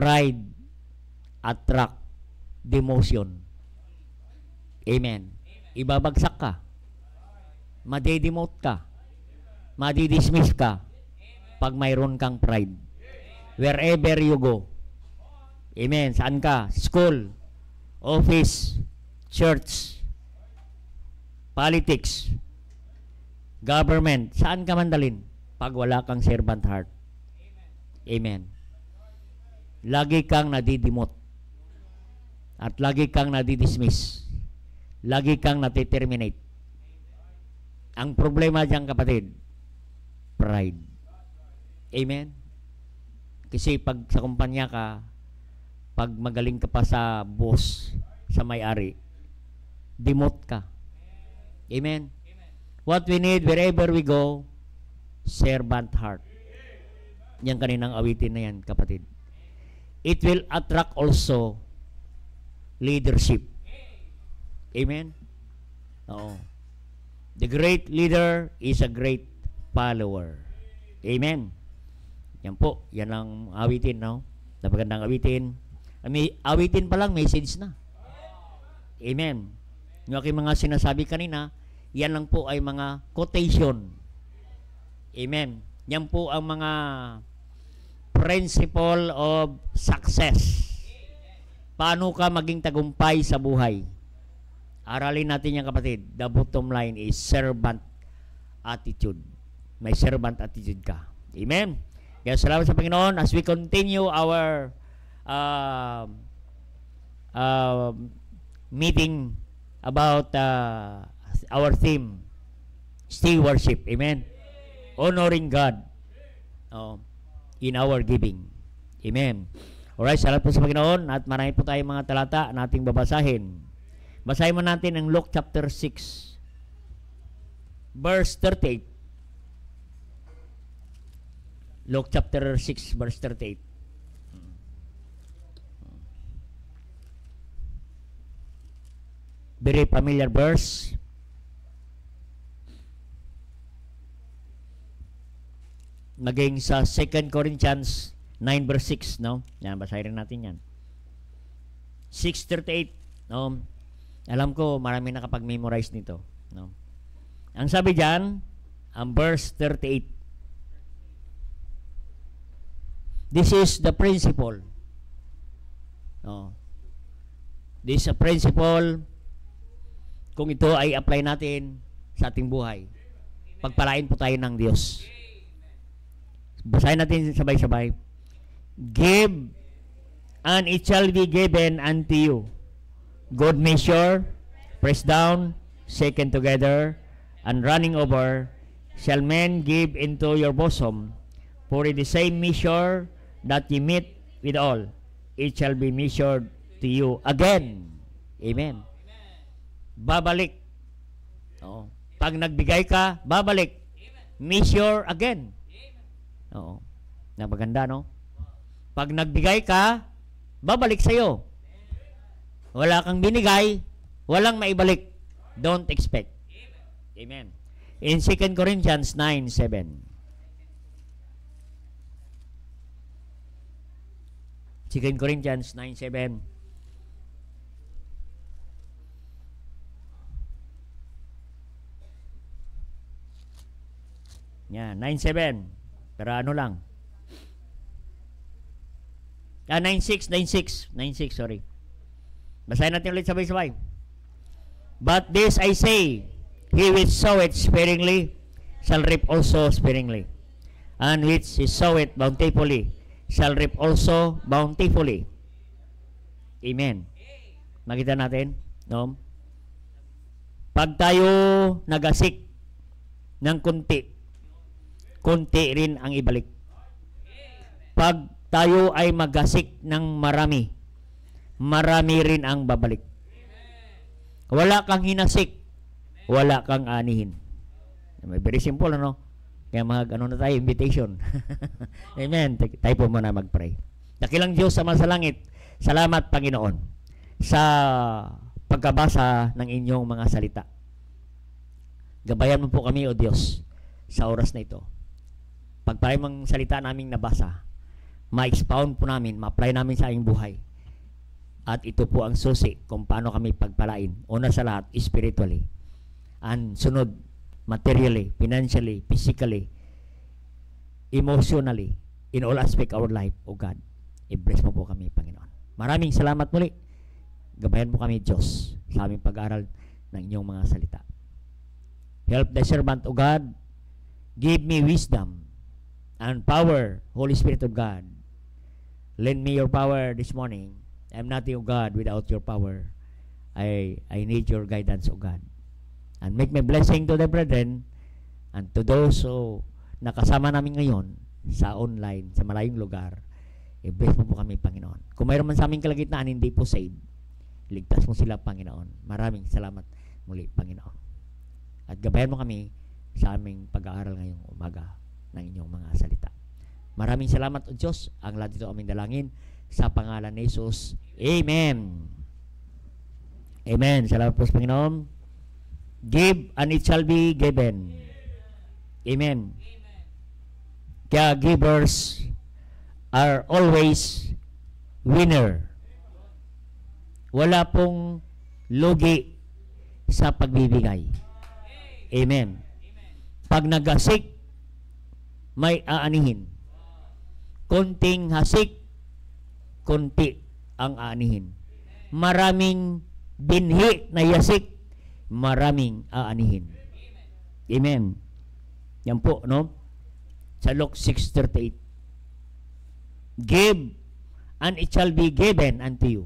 pride attract demotion. Amen. Ibabagsak ka. Made-demote ka. Madi-dismiss ka pag mayroon kang pride. Wherever you go. Amen. Saan ka? School, office, church, politics, government. Saan ka mandalin? Pag wala kang servant heart. Amen. Lagi kang nadidemote. At lagi kang nadidismiss. Lagi kang natiterminate. Ang problema dyan, kapatid, pride. Amen? Kasi pag sa kumpanya ka, pag magaling ka pa sa boss, sa may-ari, demote ka. Amen? What we need wherever we go, servant heart. Yan kaninang awitin na yan, kapatid. It will attract also leadership. Amen? Oo. The great leader is a great follower. Amen? Yan po. Yan ang awitin, no? Napagandang awitin. May awitin pa lang, message na. Amen. Yung aking mga sinasabi kanina, yan lang po ay mga quotation. Amen. Yan po ang mga principle of success. Paano ka maging tagumpay sa buhay? Aralin natin yan, kapatid. The bottom line is servant attitude. May servant attitude ka. Amen. Kaya salamat sa Panginoon as we continue our meeting about our theme, stewardship. Amen. Honoring God in our giving. Amen. Alright, salamat po sa Panginoon at marami po tayong mga talata na ating babasahin. Basahin mo natin ang Luke chapter 6 verse 38. Luke chapter 6 verse 38. Very familiar verse. Naging sa 2 Corinthians 9 verse 6, no? Yan, basahin natin yan. 6:38, no? Alam ko, marami nakapag-memorize nito, no? Ang sabi diyan, ang verse 38. This is the principle. No? This is a principle. Kung ito ay apply natin sa ating buhay, pagpalain po tayo ng Diyos. Basahin natin sabay-sabay. Give, and it shall be given unto you. Good measure, pressed down, shaken together, and running over, shall men give into your bosom. For in the same measure that ye meet withal, it shall be measured to you again. Amen. Babalik. Oo. Pag nagbigay ka, babalik. Measure again. Oo. Napaganda, no? Pag nagbigay ka, babalik sa'yo. Wala kang binigay, walang maibalik. Don't expect. Amen. In 2 Corinthians 9:7. 2 Corinthians 9:7. Yan, 9:7. Pero ano lang. 9:6, sorry. Basahin natin ulit sabay-sabay. But this I say, he which soweth sparingly shall reap also sparingly, and which soweth bountifully shall reap also bountifully. Amen. Makita natin, no? Pag tayo nagasik ng kunti, kunti rin ang ibalik. Pag tayo ay magasik ng marami, marami rin ang babalik. Wala kang hinasik, wala kang anihin. Very simple, ano? Kaya ano na tayo, invitation. Amen. Tayo po muna mag-pray. Dakilang Diyos sa langit, salamat Panginoon sa pagkabasa ng inyong mga salita. Gabayan mo po kami, O Diyos, sa oras na ito. Pagpalay mong salita naming nabasa, ma-expound po namin, ma-apply namin sa aming buhay. At ito po ang susi kung paano kami pagpalain. Una sa lahat, spiritually. And sunod, materially, financially, physically, emotionally, in all aspect of our life, O God. I-bless mo po kami, Panginoon. Maraming salamat muli. Gabayan mo kami, Diyos, sa aming pag-aaral ng inyong mga salita. Help the servant, O God. Give me wisdom and power, Holy Spirit of God. Lend me your power this morning. I'm nothing, O God, without your power. I need your guidance, O God. And make me blessing to the brethren and to those who nakasama namin ngayon sa online, sa malayong lugar. I-bless mo po kami, Panginoon. Kung mayroon man sa aming kalagitnaan, hindi po saved, ligtas mo sila, Panginoon. Maraming salamat muli, Panginoon. At gabayan mo kami sa aming pag-aaral ngayong umaga ng inyong mga salita. Maraming salamat, O Diyos. Ang lahat ito aming dalangin sa pangalan ni Jesus. Amen. Amen. Salamat po sa Panginoon. Give and it shall be given. Amen. Kaya givers are always winner. Wala pong lugi sa pagbibigay. Amen. Pag nag-hasik, may aanihin. Konting hasik, konti ang aanihin. Maraming binhi na yasik, maraming aanihin. Amen. Yan po, no? Sa Luke 6:38. Give, and it shall be given unto you.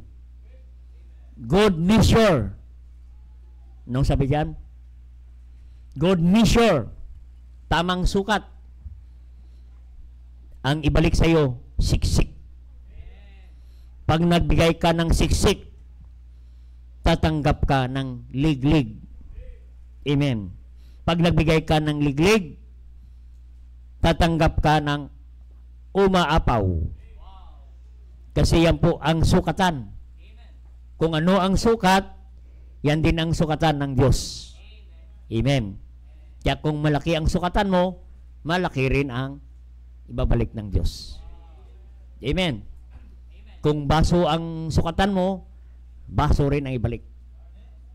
Good measure. Anong sabi dyan? Good measure. Tamang sukat. Ang ibalik sa iyo, siksik. Pag nagbigay ka ng siksik, tatanggap ka ng liglig. Amen. Pag nagbigay ka ng liglig, tatanggap ka ng umaapaw. Kasi yan po ang sukatan. Kung ano ang sukat, yan din ang sukatan ng Diyos. Amen. Kaya kung malaki ang sukatan mo, malaki rin ang ibabalik ng Diyos. Amen. Kung baso ang sukatan mo, baso rin ang ibalik.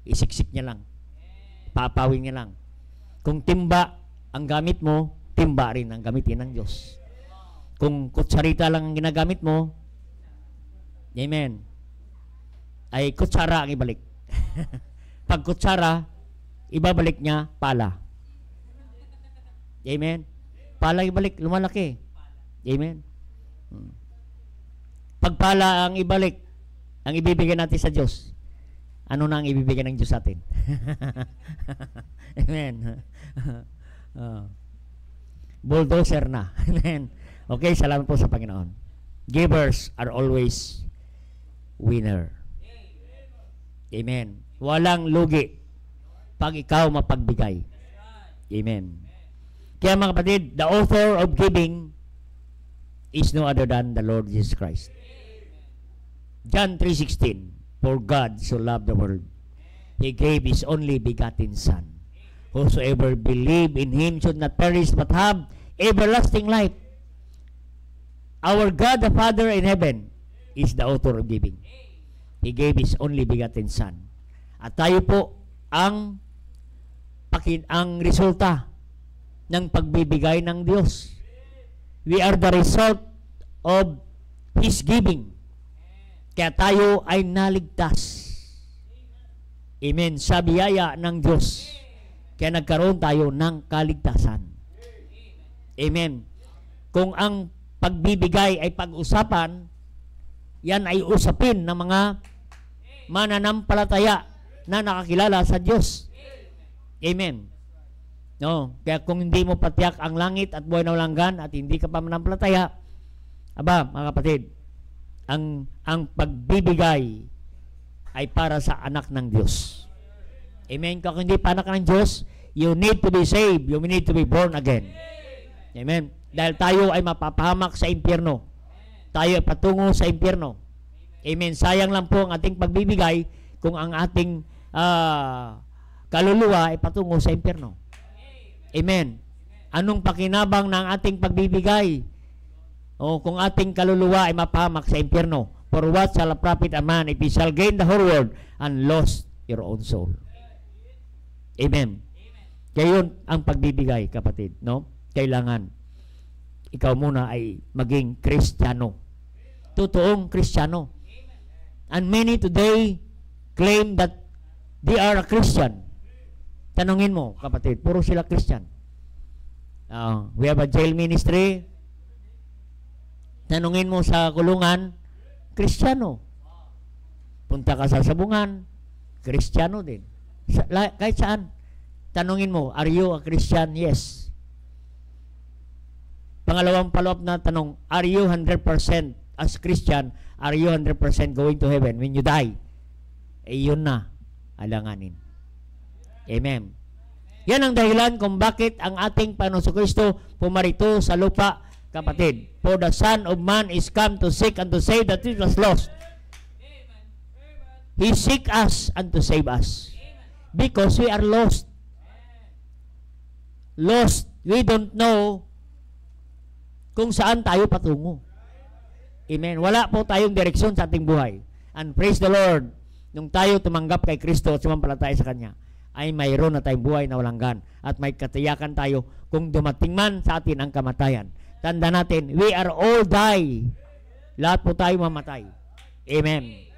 Isiksik niya lang. Papawin niya lang. Kung timba ang gamit mo, timba rin ang gamitin ng Diyos. Kung kutsarita lang ang ginagamit mo, amen, ay kutsara ang ibalik. Pag kutsara, ibabalik niya pala. Amen. Pala ibalik, lumalaki. Amen. Pag pala ang ibalik, ang ibibigay natin sa Diyos, ano na ang ibibigay ng Diyos sa atin? Amen. Bulldozer na. Amen. Okay, salamat po sa Panginoon. Givers are always winner. Amen. Walang lugi pag ikaw mapagbigay. Amen. Kaya mga kapatid, the author of giving is no other than the Lord Jesus Christ. John 3:16, for God so loved the world, He gave His only begotten Son. Whosoever believe in Him should not perish but have everlasting life. Our God the Father in heaven is the author of giving. He gave His only begotten Son. At tayo po ang resulta ng pagbibigay ng Diyos. We are the result of His giving. Kaya tayo ay naligtas. Amen. Sa biyaya ng Diyos. Kaya nagkaroon tayo ng kaligtasan. Amen. Kung ang pagbibigay ay pag-usapan, yan ay usapin ng mga mananampalataya na nakakilala sa Diyos. Amen. No, kaya kung hindi mo patiyak ang langit at buhay na walang hanggan at hindi ka pa mananampalataya, aba, mga kapatid, ang pagbibigay ay para sa anak ng Diyos. Amen. Kung hindi pa anak ng Diyos, you need to be saved. You need to be born again. Amen. Dahil tayo ay mapapahamak sa impyerno. Tayo ay patungo sa impyerno. Amen. Sayang lang po ang ating pagbibigay kung ang ating kaluluwa ay patungo sa impyerno. Amen. Anong pakinabang ng ating pagbibigay O kung ating kaluluwa ay mapahamak sa impyerno, for what shall profit a man if he shall gain the whole world and lost your own soul? Amen. Kaya yun ang pagbibigay, kapatid, no? Kailangan ikaw muna ay maging Kristiyano. Totoong Kristiyano. And many today claim that they are a Christian. Tanungin mo, kapatid, puro sila Christian. We have a jail ministry. Tanungin mo sa kulungan, Kristiyano. Punta ka sa sabungan, Kristiyano din. Kahit saan. Tanungin mo, are you a Christian? Yes. Pangalawang follow-up na tanong, are you 100% as Christian, are you 100% going to heaven when you die? Yun na, alanganin. Amen. Yan ang dahilan kung bakit ang ating Panginoon Kristo pumarito sa lupa, kapatid. For the Son of Man is come to seek and to save that which was lost. He seek us and to save us. Because we are lost. Lost. We don't know kung saan tayo patungo. Amen. Wala po tayong direksyon sa ating buhay. And praise the Lord, nung tayo tumanggap kay Kristo at sumampalataya sa Kanya, ay mayroon na tayong buhay na walang hanggan. At may katiyakan tayo kung dumating man sa atin ang kamatayan. Tanda natin, we are all die. Lahat po tayo mamatay. Amen.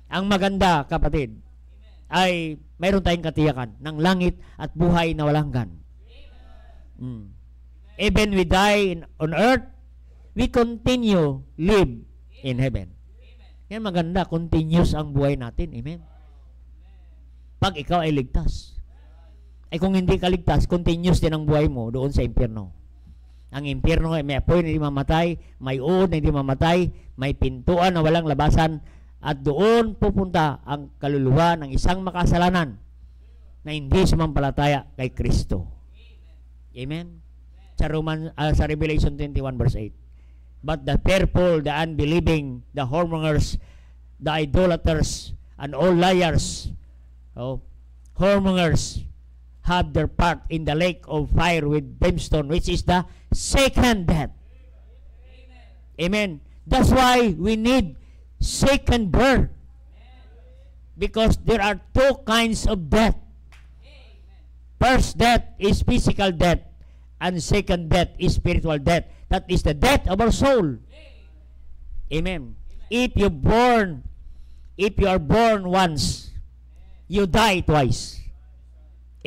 Ang maganda, kapatid, ay mayroon tayong katiyakan ng langit at buhay na walang hanggan. Even we die on earth, we continue live in heaven. Yan maganda, continuous ang buhay natin. Amen. Pag ikaw ay ligtas. Ay kung hindi ka ligtas, continuous din ang buhay mo doon sa impyerno. Ang impyerno ay may apoy na hindi mamatay, may uod na hindi mamatay, may pintuan na walang labasan, at doon pupunta ang kaluluwa ng isang makasalanan na hindi sumampalataya kay Kristo. Amen. Sa Revelation 21 verse 8. But the fearful, the unbelieving, the whoremongers, the idolaters, and all liars, whoremongers, have their part in the lake of fire with brimstone, which is the second death. Amen. That's why we need second birth. Because there are two kinds of death. First death is physical death, and second death is spiritual death. That is the death of our soul. Amen. If you are born once, you die twice.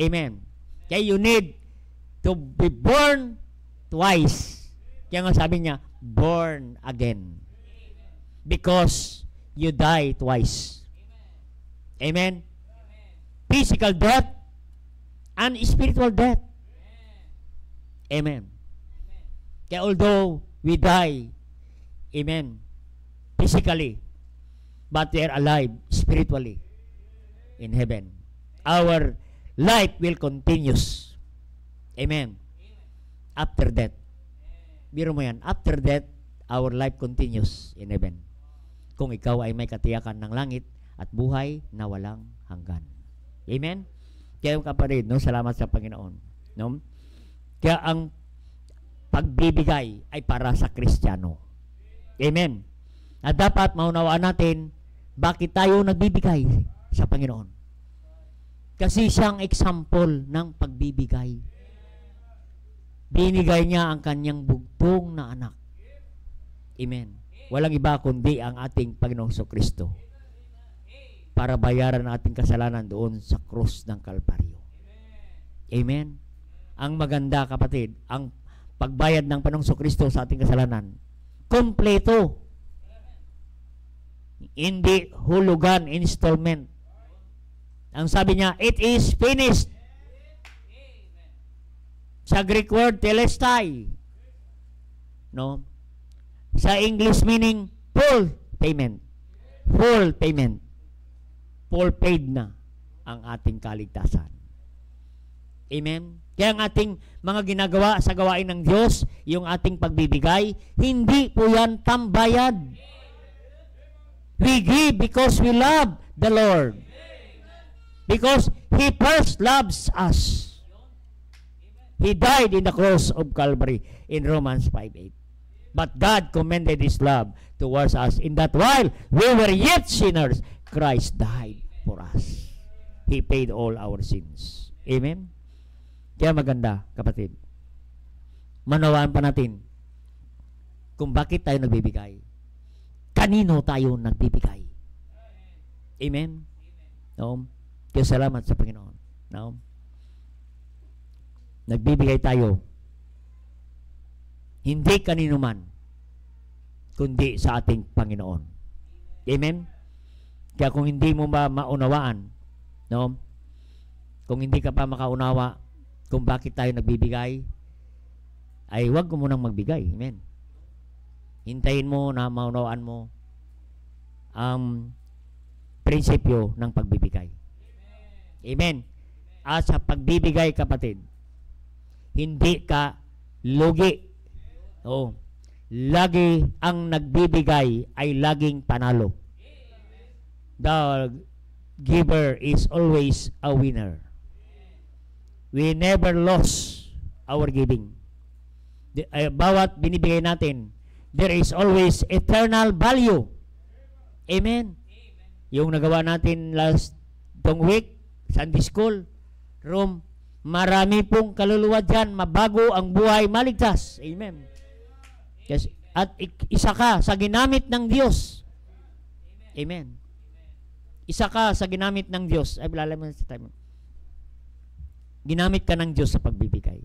Amen. Kaya you need to be born twice. Kaya nga sabi niya, born again. Because you die twice. Amen. Physical death and spiritual death. Amen. Kaya although we die, amen, physically, but we are alive spiritually in heaven. Our life will continues. Amen. After death. Biro mo yan, after death, our life continues in heaven. Kung ikaw ay may katiyakan ng langit at buhay na walang hanggan. Amen? Kaya kapatid, no, salamat sa Panginoon. No? Kaya ang pagbibigay ay para sa Kristiyano. Amen. At dapat maunawaan natin bakit tayo nagbibigay sa Panginoon. Kasi siyang example ng pagbibigay. Binigay niya ang kanyang bugtong na anak. Amen. Walang iba kundi ang ating Panginoong Kristo para bayaran ang ating kasalanan doon sa krus ng Kalbaryo. Amen. Ang maganda, kapatid, ang pagbayad ng Panginoong Kristo sa ating kasalanan, kompleto. Hindi hulugan, installment. Ang sabi niya, it is finished. Sa Greek word, telestai. No? Sa English meaning, full payment. Full payment. Full paid na ang ating kaligtasan. Amen? Kaya ang ating mga ginagawa sa gawain ng Diyos, yung ating pagbibigay, hindi po yan tambayad. We give because we love the Lord. Because He first loves us. He died in the cross of Calvary in Romans 5:8. But God commended His love towards us in that while we were yet sinners, Christ died for us. He paid all our sins. Amen? Kaya maganda, kapatid. Manawaan pa natin kung bakit tayo nagbibigay. Kanino tayo nagbibigay. Amen? No? Kaya salamat sa Panginoon. No? Nagbibigay tayo hindi kanino man, kundi sa ating Panginoon. Amen? Kaya kung hindi mo ba maunawaan, no? Kung hindi ka pa makaunawa kung bakit tayo nagbibigay, ay huwag mo munang magbigay. Amen? Hintayin mo na maunawaan mo ang prinsipyo ng pagbibigay. Amen? At sa pagbibigay, kapatid, hindi ka lugi. Oo. Lagi ang nagbibigay ay laging panalo. The giver is always a winner. We never lost our giving. Bawat binibigay natin, there is always eternal value. Amen. Yung nagawa natin last tong week, Sunday School, room, marami pong kaluluwa dyan, mabago ang buhay, maligtas. Amen. Yes. At isa ka sa ginamit ng Diyos. Amen. Isa ka sa ginamit ng Diyos. Ay, bilala mo sa time. Ginamit ka ng Diyos sa pagbibigay.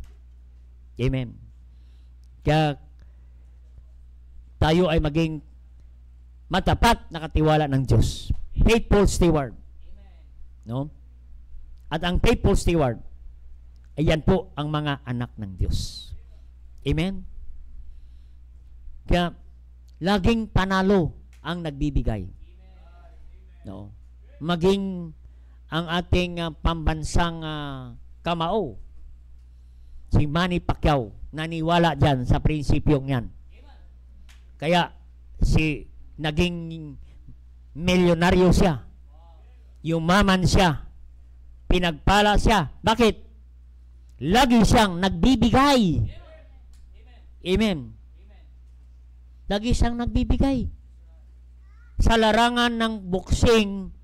Amen. Kaya tayo ay maging matapat na katiwala ng Diyos. Faithful steward. No? At ang faithful steward, ayan po ang mga anak ng Diyos. Amen? Kaya, laging panalo ang nagbibigay. No? Maging ang ating pambansang kamao, si Manny Pacquiao, naniwala dyan sa prinsipyong yan. Kaya, naging milyonaryo siya. Yumaman siya. Pinagpala siya. Bakit? Lagi siyang nagbibigay. Amen. Lagi siyang nagbibigay. Sa larangan ng boxing,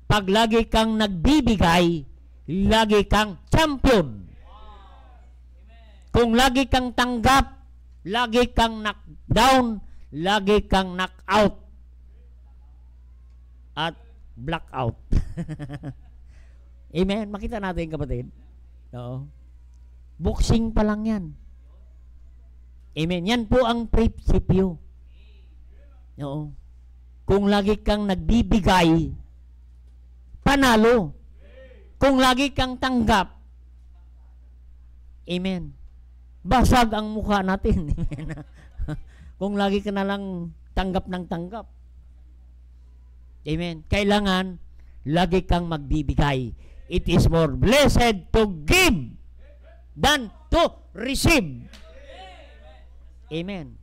pag lagi kang nagbibigay, lagi kang champion. Kung lagi kang tanggap, lagi kang knockdown, lagi kang knockout at blackout. Amen. Makita natin, kapatid. Oo. Boxing pa lang yan. Amen. Yan po ang prinsipyo. Oo. Kung lagi kang nagbibigay, panalo. Kung lagi kang tanggap, amen, basag ang mukha natin. Kung lagi ka na lang tanggap ng tanggap. Amen. Kailangan, lagi kang magbibigay. It is more blessed to give than to receive. Amen.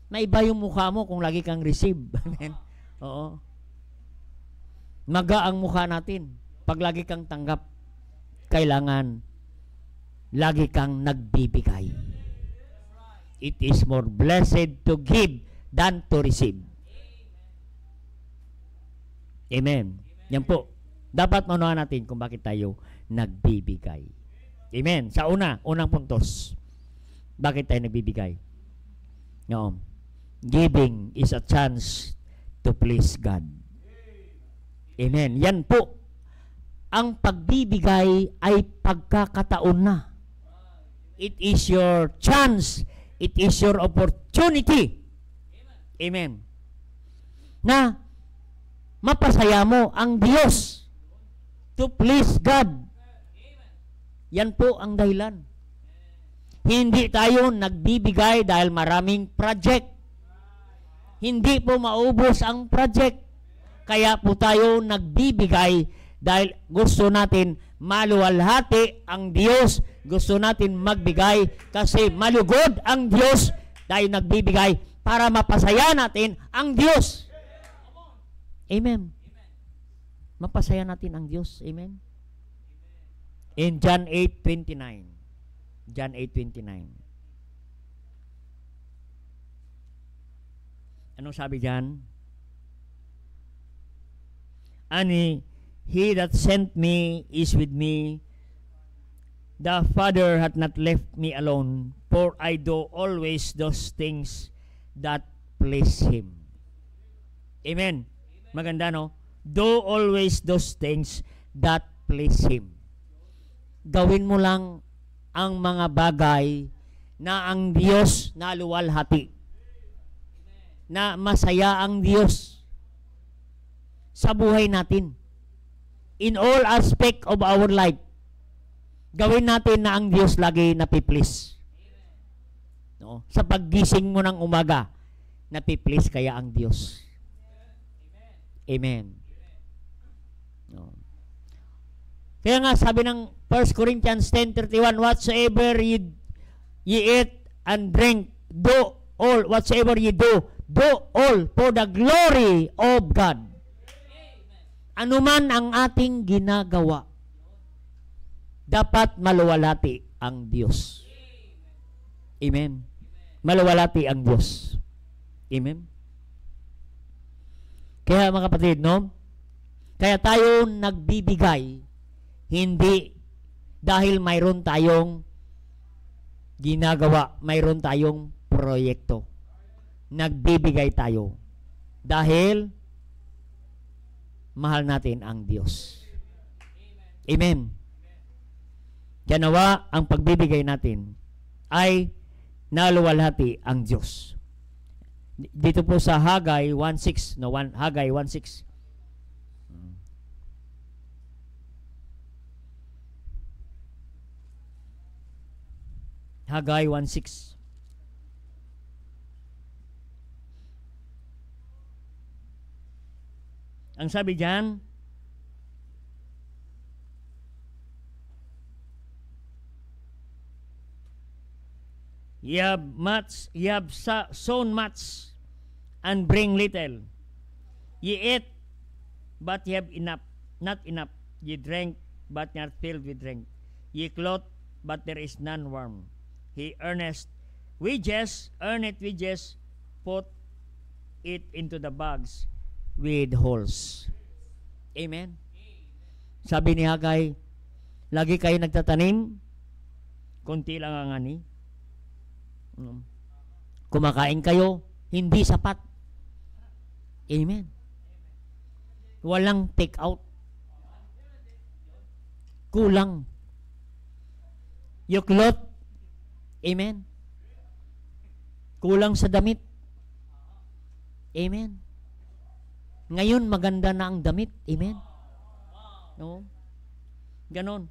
Naiba yung mukha mo kung lagi kang receive. Amen. Oo. Maga ang mukha natin. Pag lagi kang tanggap, kailangan lagi kang nagbibigay. It is more blessed to give than to receive. Amen. Yan po. Dapat maunawan natin kung bakit tayo nagbibigay. Amen. Sa unang puntos, bakit tayo nagbibigay? No. Giving is a chance to please God. Amen. Yan po. Ang pagbibigay ay pagkakataon na. It is your chance. It is your opportunity. Amen. Na mapasaya mo ang Diyos to please God. Yan po ang dahilan. Hindi tayo nagbibigay dahil maraming project. Hindi po maubos ang project. Kaya po tayo nagbibigay dahil gusto natin maluwalhati ang Diyos. Gusto natin magbigay kasi malugod ang Diyos dahil nagbibigay para mapasaya natin ang Diyos. Amen. Mapasaya natin ang Diyos. Amen. In John 8:29. John 8:29. Anong sabi diyan? Ani, he that sent me is with me. The Father hath not left me alone, for I do always those things that please Him. Amen. Maganda, no? Do always those things that please Him. Gawin mo lang ang mga bagay na ang Diyos naluwalhati. Na masaya ang Diyos sa buhay natin. In all aspect of our life, gawin natin na ang Diyos lagi napiplease. No? Sa paggising mo ng umaga, napiplease kaya ang Diyos. Amen. No. Kaya nga sabi ng 1 Corinthians 10:31, whatsoever ye eat and drink, do all, whatsoever ye do all for the glory of God. Ano man ang ating ginagawa, dapat maluwalhati ang Diyos. Amen. Maluwalhati ang Diyos. Amen. Kaya mga kapatid, no? Kaya tayo nagbibigay, hindi dahil mayroon tayong ginagawa, mayroon tayong proyekto. Nagbibigay tayo dahil mahal natin ang Diyos. Amen. Kaya nawa ang pagbibigay natin ay naluwalhati ang Diyos. Dito po sa Haggai 1:6, no, Haggai 1:6. Haggai 1:6. Ang sabi diyan, ye have sown much and bring little. Ye eat, but ye have enough, not enough. Ye drink, but ye are filled with drink. Ye clothe, but there is none warm. He earneth wages, put it into the bags with holes. Amen. Sabi ni Haggai, lagi kayo nagtatanim, konti lang ang ani. Kumakain kayo, hindi sapat. Amen. Walang take out. Kulang. Yuklot. Amen. Kulang sa damit. Amen. Ngayon, maganda na ang damit. Amen. No? Ganon.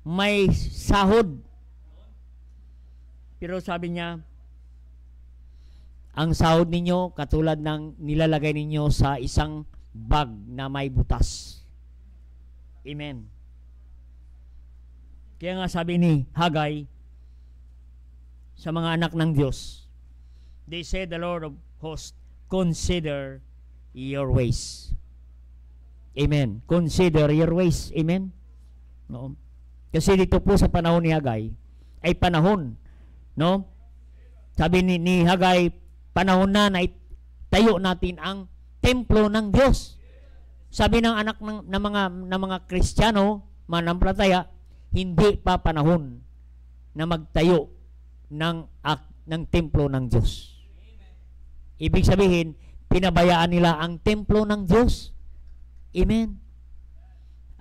May sahod. Pero sabi niya, ang sahod ninyo katulad ng nilalagay ninyo sa isang bag na may butas. Amen. Kaya nga sabi ni Haggai sa mga anak ng Diyos, they say the Lord of hosts, consider your ways. Amen. Consider your ways. Amen. No? Kasi dito po sa panahon ni Haggai ay panahon, no? Sabi ni Haggai, panahon na tayo natin ang templo ng Diyos. Sabi ng anak ng mga Kristiyano, manampalataya, hindi pa panahon na magtayo ng templo ng Diyos. Ibig sabihin, pinabayaan nila ang templo ng Diyos. Amen.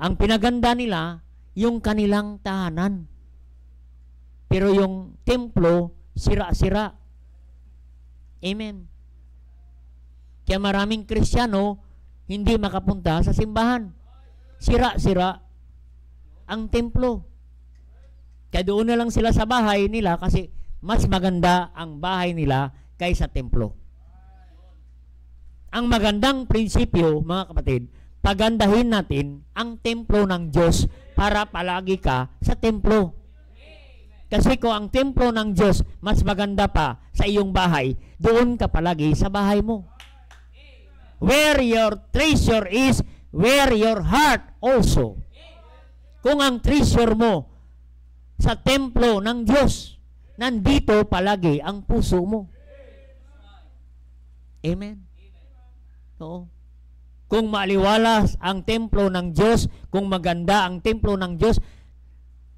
Ang pinaganda nila, yung kanilang tahanan. Pero yung templo, sira-sira. Amen. Kaya maraming Kristiyano, hindi makapunta sa simbahan. Sira-sira ang templo. Kaya doon na lang sila sa bahay nila kasi mas maganda ang bahay nila kaysa templo. Ang magandang prinsipyo, mga kapatid, pagandahin natin ang templo ng Diyos para palagi ka sa templo. Kasi kung ang templo ng Diyos mas maganda pa sa iyong bahay, doon ka palagi sa bahay mo. Where your treasure is, where your heart also. Kung ang treasure mo sa templo ng Diyos, nandito palagi ang puso mo. Amen. Oo. Kung maaliwalas ang templo ng Diyos, kung maganda ang templo ng Diyos,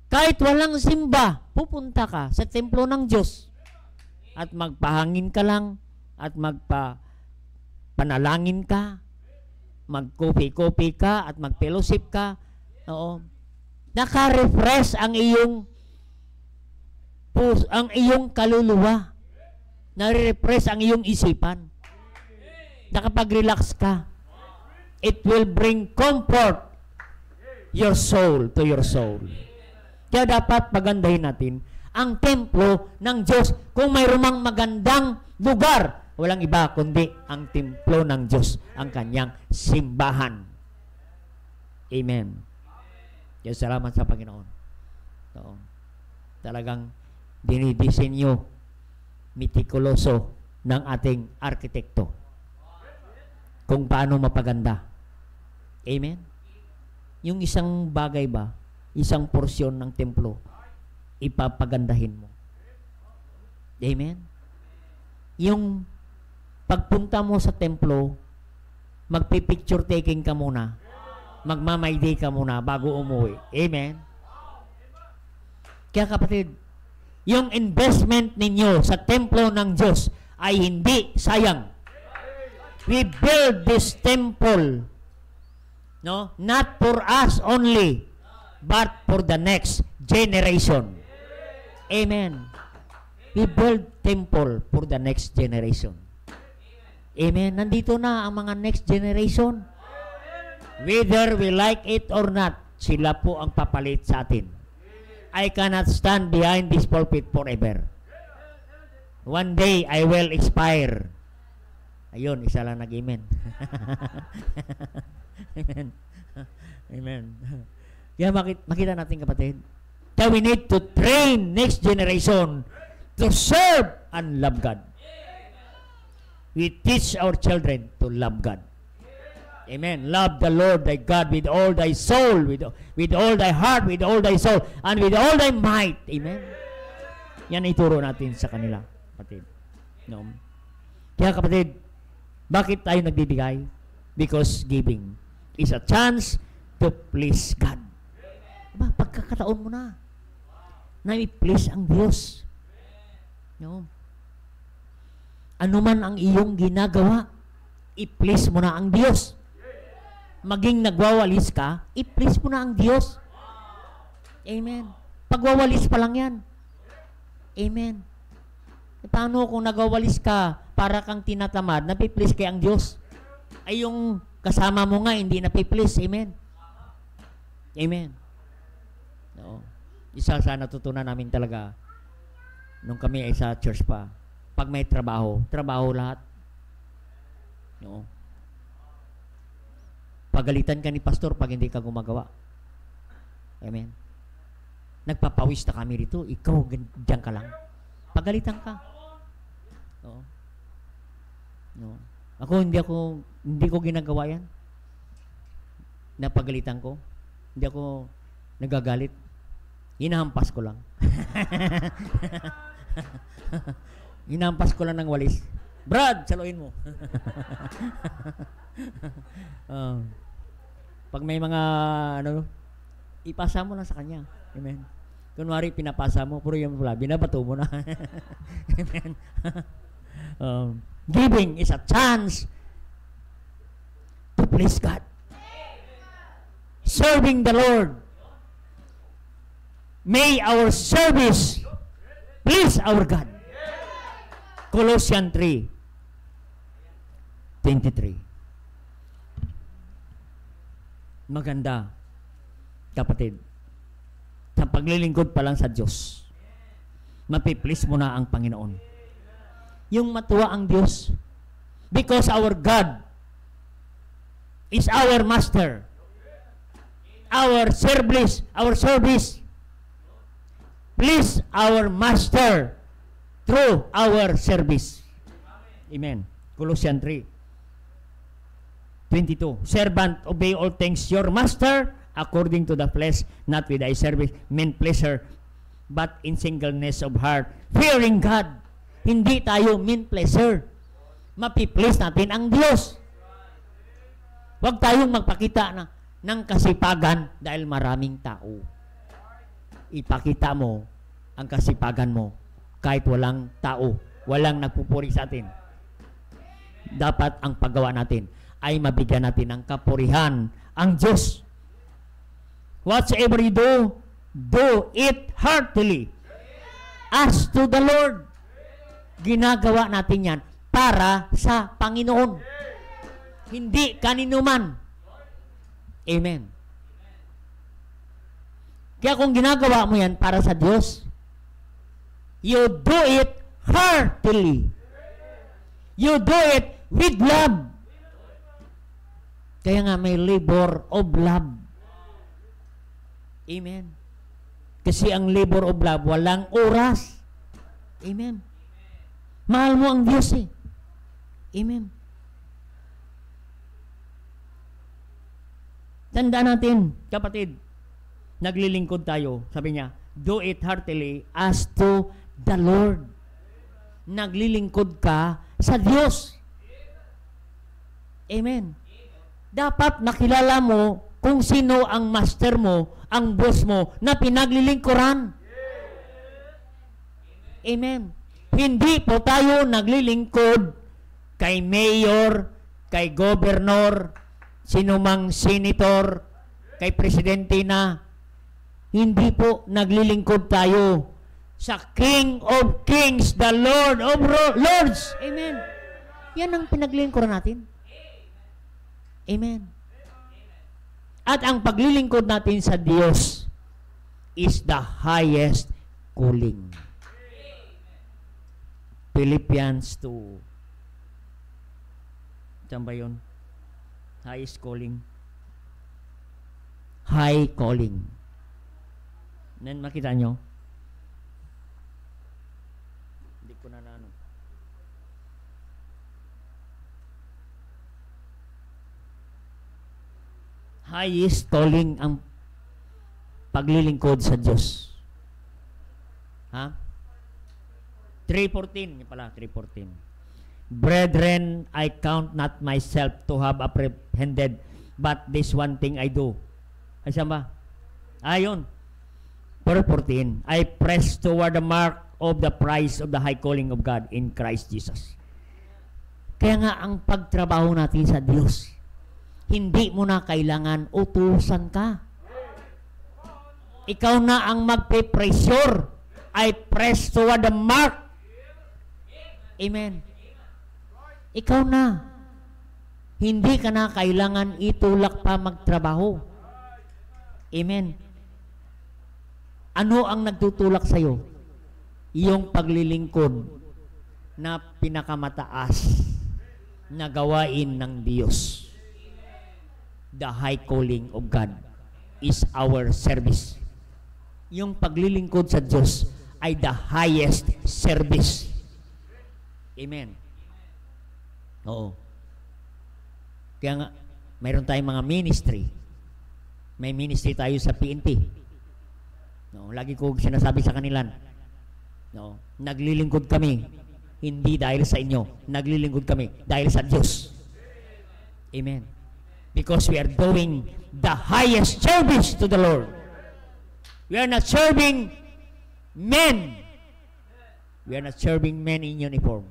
kahit walang simba, pupunta ka sa templo ng Diyos at magpahangin ka lang at magpanalangin ka, mag-coffee ka at mag-fellowship ka. Oo. Naka-refresh ang iyong kaluluwa. Nare-refresh ang iyong isipan. Nakapag-relax ka. It will bring comfort your soul to your soul. Kaya dapat pagandahin natin ang templo ng Diyos. Kung mayroong magandang lugar, walang iba kundi ang templo ng Diyos, ang kanyang simbahan. Amen. Kaya salamat sa Panginoon. So, talagang dinidisenyo, mitikuloso ng ating arkitekto kung paano mapaganda. Amen? Yung isang bagay ba, isang porsyon ng templo, ipapagandahin mo. Amen? Yung pagpunta mo sa templo, magpipicture taking ka muna, magmamayday ka muna bago umuwi. Amen? Kaya kapatid, yung investment ninyo sa templo ng Diyos ay hindi sayang. We build this temple, no, not for us only, but for the next generation. Amen. We build temple for the next generation. Amen. Nandito na ang mga next generation. Whether we like it or not, sila po ang papalit sa atin. I cannot stand behind this pulpit forever. One day, I will expire. Ayun, isa lang nag-amen. Amen. Amen. Kaya makita natin, kapatid, that we need to train next generation to serve and love God. We teach our children to love God. Amen. Love the Lord thy God with all thy soul, with all thy heart, with all thy soul, and with all thy might. Amen. Yan ituro natin sa kanila, kapatid. No? Kaya kapatid, bakit tayo nagbibigay? Because giving is a chance to please God. Diba? Pagkakataon mo na i-please ang Diyos. No? Ano man ang iyong ginagawa, i-please mo na ang Diyos. Maging nagwawalis ka, i-please mo na ang Diyos. Amen. Pagwawalis pa lang yan. Amen. Paano kung nagwawalis ka, para kang tinatamad, napi-please kay ang Diyos? Ay yung kasama mo nga, hindi napi-please. Amen. Amen. No. Isa sa natutunan namin talaga, nung kami ay sa church pa, pag may trabaho lahat. No. Pagalitan ka ni pastor pag hindi ka gumagawa. Amen. Nagpapawis na kami rito, ikaw diyan ka lang. Pagalitan ka. No. No. Hindi ko ginagawa yan. Napagalitan ko. Hindi ako nagagalit. Hinahampas ko lang. Hinahampas ko lang ng walis. Brad, saluin mo. Pag may mga ipasa mo lang sa kanya. Amen. Kunwari pinapasa mo, puro yung wala, binabato mo na. Amen. Giving is a chance to please God. Serving the Lord. May our service please our God. Colossians 3:23. Maganda, kapatid, sa paglilingkod pa lang sa Diyos, mapiplease mo na ang Panginoon. Yung matuwa ang Diyos. Because our God is our master. Our service, please our master through our service. Amen. Colossians 3:22. Servant, obey all things your master according to the flesh, not with thy service, men pleasure, but in singleness of heart, fearing God. Hindi tayo men pleasure. Mapi-please natin ang Diyos. Huwag tayong magpakita ng kasipagan dahil maraming tao. Ipakita mo ang kasipagan mo kahit walang tao, walang nagpupuri sa atin. Dapat ang paggawa natin ay mabigyan natin ng kapurihan ang Diyos. Whatsoever you do, do it heartily as to the Lord. Ginagawa natin yan para sa Panginoon. Hindi kanino man. Amen. Kaya kung ginagawa mo yan para sa Diyos, you do it heartily. You do it with love. Kaya nga may labor of love. Amen. Kasi ang labor of love, walang oras. Amen. Mahal mo ang Diyos eh. Amen. Tandaan natin, kapatid, naglilingkod tayo. Sabi niya, do it heartily as to the Lord. Naglilingkod ka sa Diyos. Amen. Dapat nakilala mo kung sino ang master mo, ang boss mo, na pinaglilingkuran. Amen. Hindi po tayo naglilingkod kay mayor, kay governor, sino mang senator, kay presidente na. Hindi po naglilingkod tayo sa King of Kings, the Lord of Lords. Amen. Yan ang pinaglilingkuran natin. Amen. At ang paglilingkod natin sa Diyos is the highest calling. Philippians 2. Saan ba yun? Highest calling. High calling. Then makita nyo? Hindi ko na ano. Highest calling ang paglilingkod sa Diyos. Ha? 3:14. Yung pala, 3:14. Brethren, I count not myself to have apprehended, but this one thing I do. Ay, saan ba? Ayun. 4:14. I press toward the mark of the prize of the high calling of God in Christ Jesus. Kaya nga, ang pagtrabaho natin sa Diyos, hindi mo na kailangan utusan ka. Ikaw na ang magpe-pressure. I press toward the mark. Amen. Ikaw na. Hindi ka na kailangan itulak pa magtrabaho. Amen. Ano ang nagtutulak sa'yo? Iyong paglilingkod na pinakamataas na gawain ng Diyos. The high calling of God is our service. Yung paglilingkod sa Diyos ay the highest service. Amen. Oo. Kaya nga, mayroon tayong mga ministry. May ministry tayo sa PNP. No, lagi ko sinasabi sa kanila, no, naglilingkod kami, hindi dahil sa inyo. Naglilingkod kami dahil sa Diyos. Amen. Because we are doing the highest service to the Lord. We are not serving men. We are not serving men in uniform.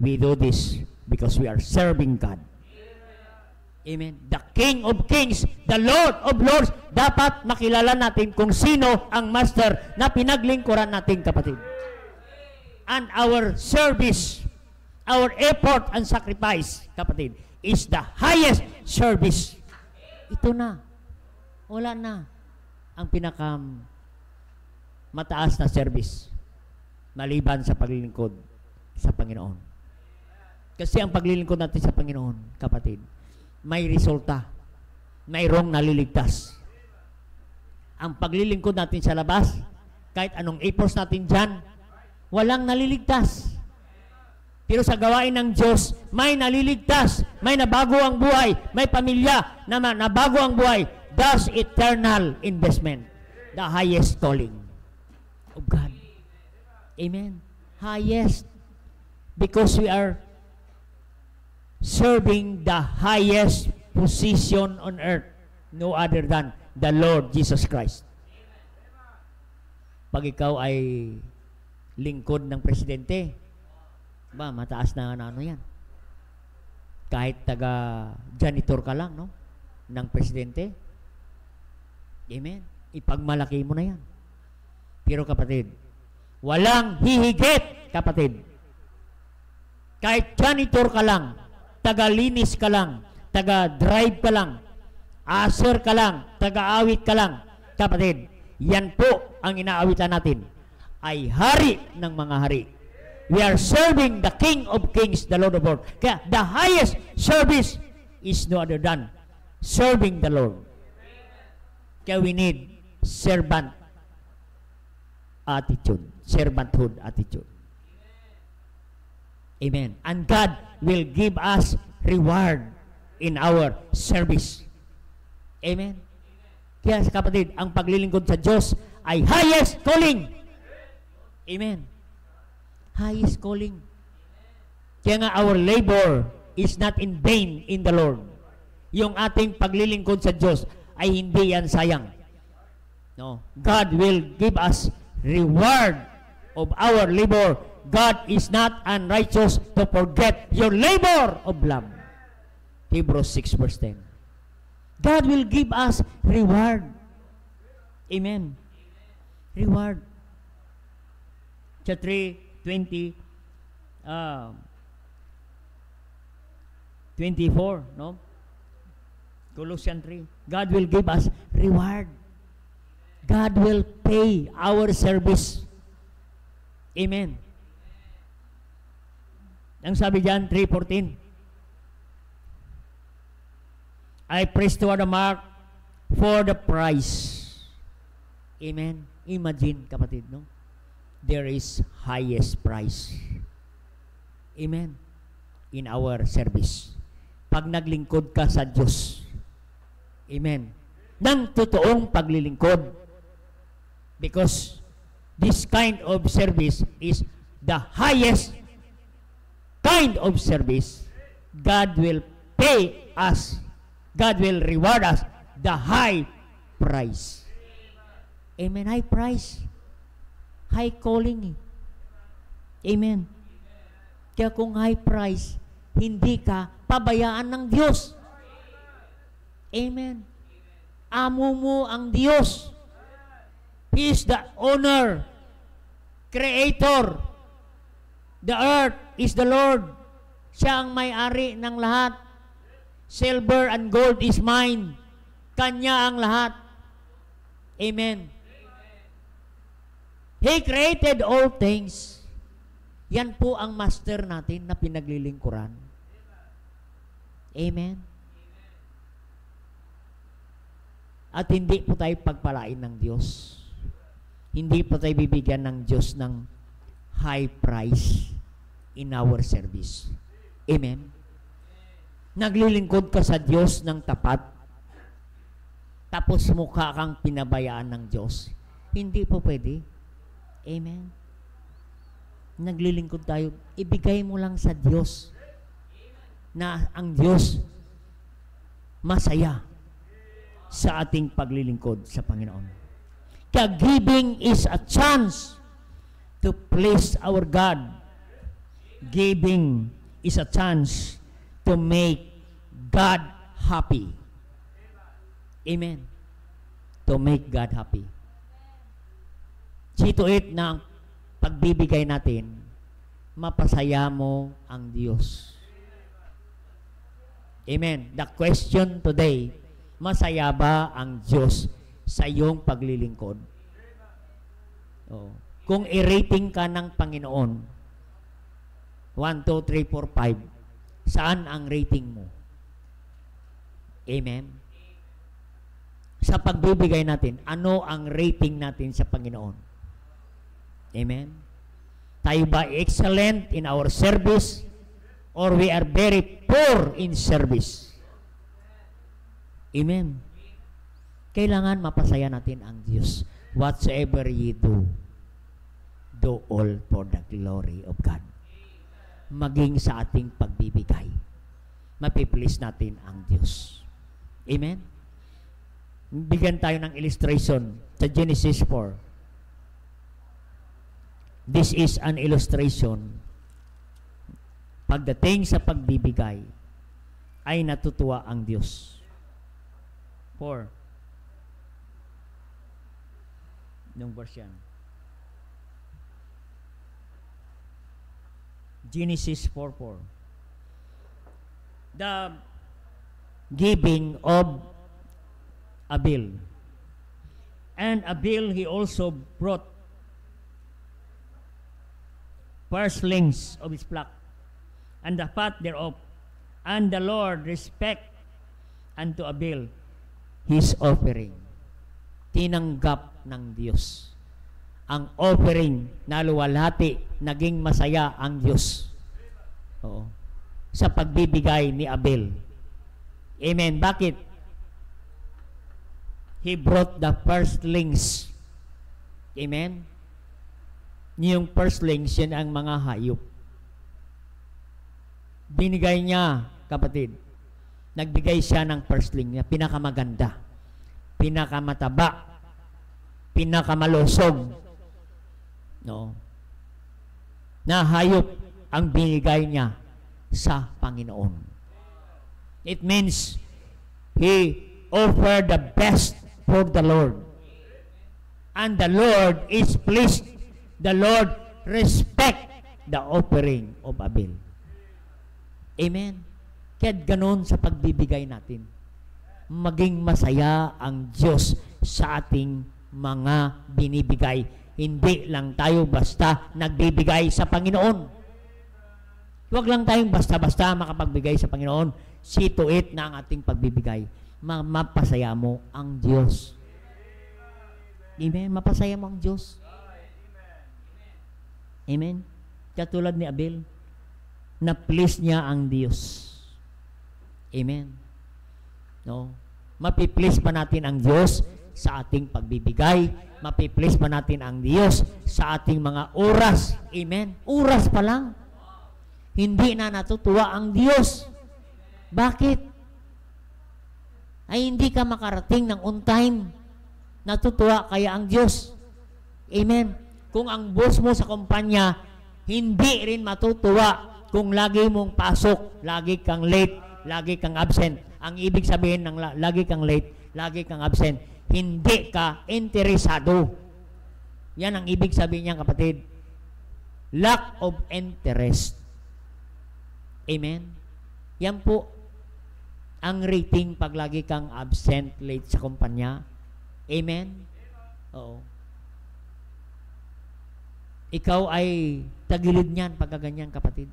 We do this because we are serving God. Amen. The King of Kings, the Lord of Lords. Dapat makilala natin kung sino ang master na pinaglingkuran natin, kapatid. And our service, our effort and sacrifice, kapatid, is the highest service. Ito na. Wala na ang mataas na service maliban sa paglilingkod sa Panginoon. Kasi ang paglilingkod natin sa Panginoon, kapatid, may resulta. Mayroong naliligtas. Ang paglilingkod natin sa labas, kahit anong efforts natin dyan, walang naliligtas. Pero sa gawain ng Diyos, may naliligtas, may nabago ang buhay, may pamilya na nabago ang buhay. That's eternal investment. The highest calling of God. Amen. Highest. Because we are serving the highest position on earth, no other than the Lord Jesus Christ. Pag ikaw ay lingkod ng presidente, ba, mataas na ano yan. Kahit taga-janitor ka lang, no? Ng presidente. Amen. Ipagmalaki mo na yan. Pero kapatid, walang hihigit, kapatid. Kahit janitor ka lang, taga-linis ka lang, taga-drive ka lang, usher ka lang, taga-awit ka lang, kapatid, yan po ang inaawitan natin, ay hari ng mga hari. We are serving the King of Kings, the Lord of Lords. Kaya the highest service is no other than serving the Lord. Kaya we need servant attitude, servanthood attitude. Amen. And God will give us reward in our service. Amen. Kaya kapatid, ang paglilingkod sa Diyos ay highest calling. Amen. Highest calling. Kaya nga our labor is not in vain in the Lord. Yung ating paglilingkod sa Diyos ay hindi yan sayang. No. God will give us reward of our labor. God is not unrighteous to forget your labor of love. Hebrews 6 verse 10. God will give us reward. Amen. Reward. Sa 3:20, 24, no? Colossians 3. God will give us reward. God will pay our service. Amen. Ang sabi diyan, 3:14. I press toward the mark for the prize. Amen. Imagine, kapatid, no? There is highest prize. Amen. In our service. Pag naglingkod ka sa Diyos. Amen. Nang totoong paglilingkod. Because this kind of service is the highest kind of service. God will pay us. God will reward us the high price. Amen. High price. High calling. Amen. Kaya kung high price, hindi ka pabayaan ng Diyos. Amen. Amo mo ang Diyos. He is the owner, creator. The earth is the Lord. Siya ang may-ari ng lahat. Silver and gold is mine. Kanya ang lahat. Amen. He created all things. Yan po ang master natin na pinaglilingkuran. Amen. At hindi po tayo pagpalain ng Diyos. Hindi po tayo bibigyan ng Diyos ng high price in our service. Amen. Naglilingkod ka sa Diyos ng tapat, tapos mukha kang pinabayaan ng Diyos. Hindi po pwede. Amen. Naglilingkod tayo, ibigay mo lang sa Diyos na ang Diyos masaya sa ating paglilingkod sa Panginoon. Kaya giving is a chance to please our God. Giving is a chance to make God happy. Amen. To make God happy. See to it na ang pagbibigay natin, mapasaya mo ang Diyos. Amen. The question today, masaya ba ang Diyos sa iyong paglilingkod? Oh. Kung i-rating ka ng Panginoon, 1, 2, 3, 4, 5, saan ang rating mo? Amen? Sa pagbibigay natin, ano ang rating natin sa Panginoon? Amen? Tayo ba excellent in our service or we are very poor in service? Amen? Kailangan mapasaya natin ang Diyos. Whatsoever ye do, do all for the glory of God. Maging sa ating pagbibigay. mapiplease natin ang Diyos. Amen? Bigyan tayo ng illustration sa Genesis 4. This is an illustration. Pagdating sa pagbibigay, ay natutuwa ang Diyos. 4. Yung verse yan. Genesis 4:4. The giving of Abel. And Abel, he also brought firstlings of his flock, and the fat thereof. And the Lord respect unto Abel his offering. Tinanggap ng Diyos ang offering na luwalhati, naging masaya ang Diyos. Oo. Sa pagbibigay ni Abel. Amen. Bakit? He brought the firstlings. Amen. Yung firstlings, yan ang mga hayop. Binigay niya, kapatid. Nagbigay siya ng firstling niya, pinakamaganda, pinakamataba, pinakamalusog. No? Na hayop ang binigay niya sa Panginoon. It means he offered the best for the Lord. And the Lord is pleased. The Lord respect the offering of Abel. Amen. Kaya't ganon sa pagbibigay natin. Maging masaya ang Diyos sa ating mga binibigay. Hindi lang tayo basta nagbibigay sa Panginoon. Huwag lang tayong basta-basta makapagbigay sa Panginoon. See to it na ang ating pagbibigay. Mapasaya mo ang Diyos. Amen. Mapasaya mo ang Diyos. Amen. Katulad ni Abel, na-please niya ang Diyos. Amen. No? Mapiplease pa natin ang Diyos sa ating pagbibigay. Mapiplease pa natin ang Diyos sa ating mga oras. Amen. Oras pa lang. Hindi na natutuwa ang Diyos. Bakit? Ay hindi ka makarating ng on time. Natutuwa kaya ang Diyos. Amen. Kung ang boss mo sa kumpanya, hindi rin matutuwa kung lagi mong pasok, lagi kang late, lagi kang absent. Ang ibig sabihin ng lagi kang late, lagi kang absent, hindi ka interesado. Yan ang ibig sabihin niya, kapatid. Lack of interest. Amen? Yan po ang rating pag lagi kang absent, late sa kumpanya. Amen? Oo. Ikaw ay tagilid niyan pagkaganyan, kapatid.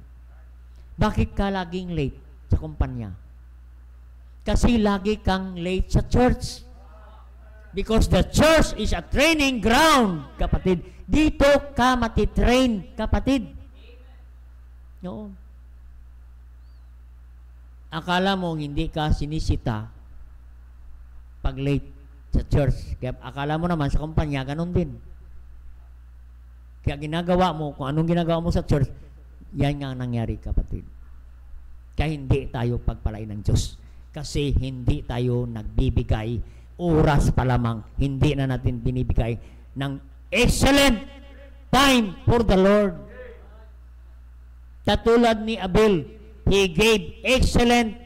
Bakit ka laging late sa kumpanya? Kasi lagi kang late sa church. Because the church is a training ground, kapatid. Dito ka matitrain, kapatid. No. Akala mo hindi ka sinisita pag late sa church. Kaya akala mo naman sa kumpanya, ganun din. Kaya ginagawa mo, kung anong ginagawa mo sa church, yan nga ang nangyari, kapatid. Kaya hindi tayo pagpalain ng Diyos. Kasi hindi tayo nagbibigay, oras pa lamang, hindi na natin binibigay ng excellent time for the Lord. Katulad ni Abel, he gave excellent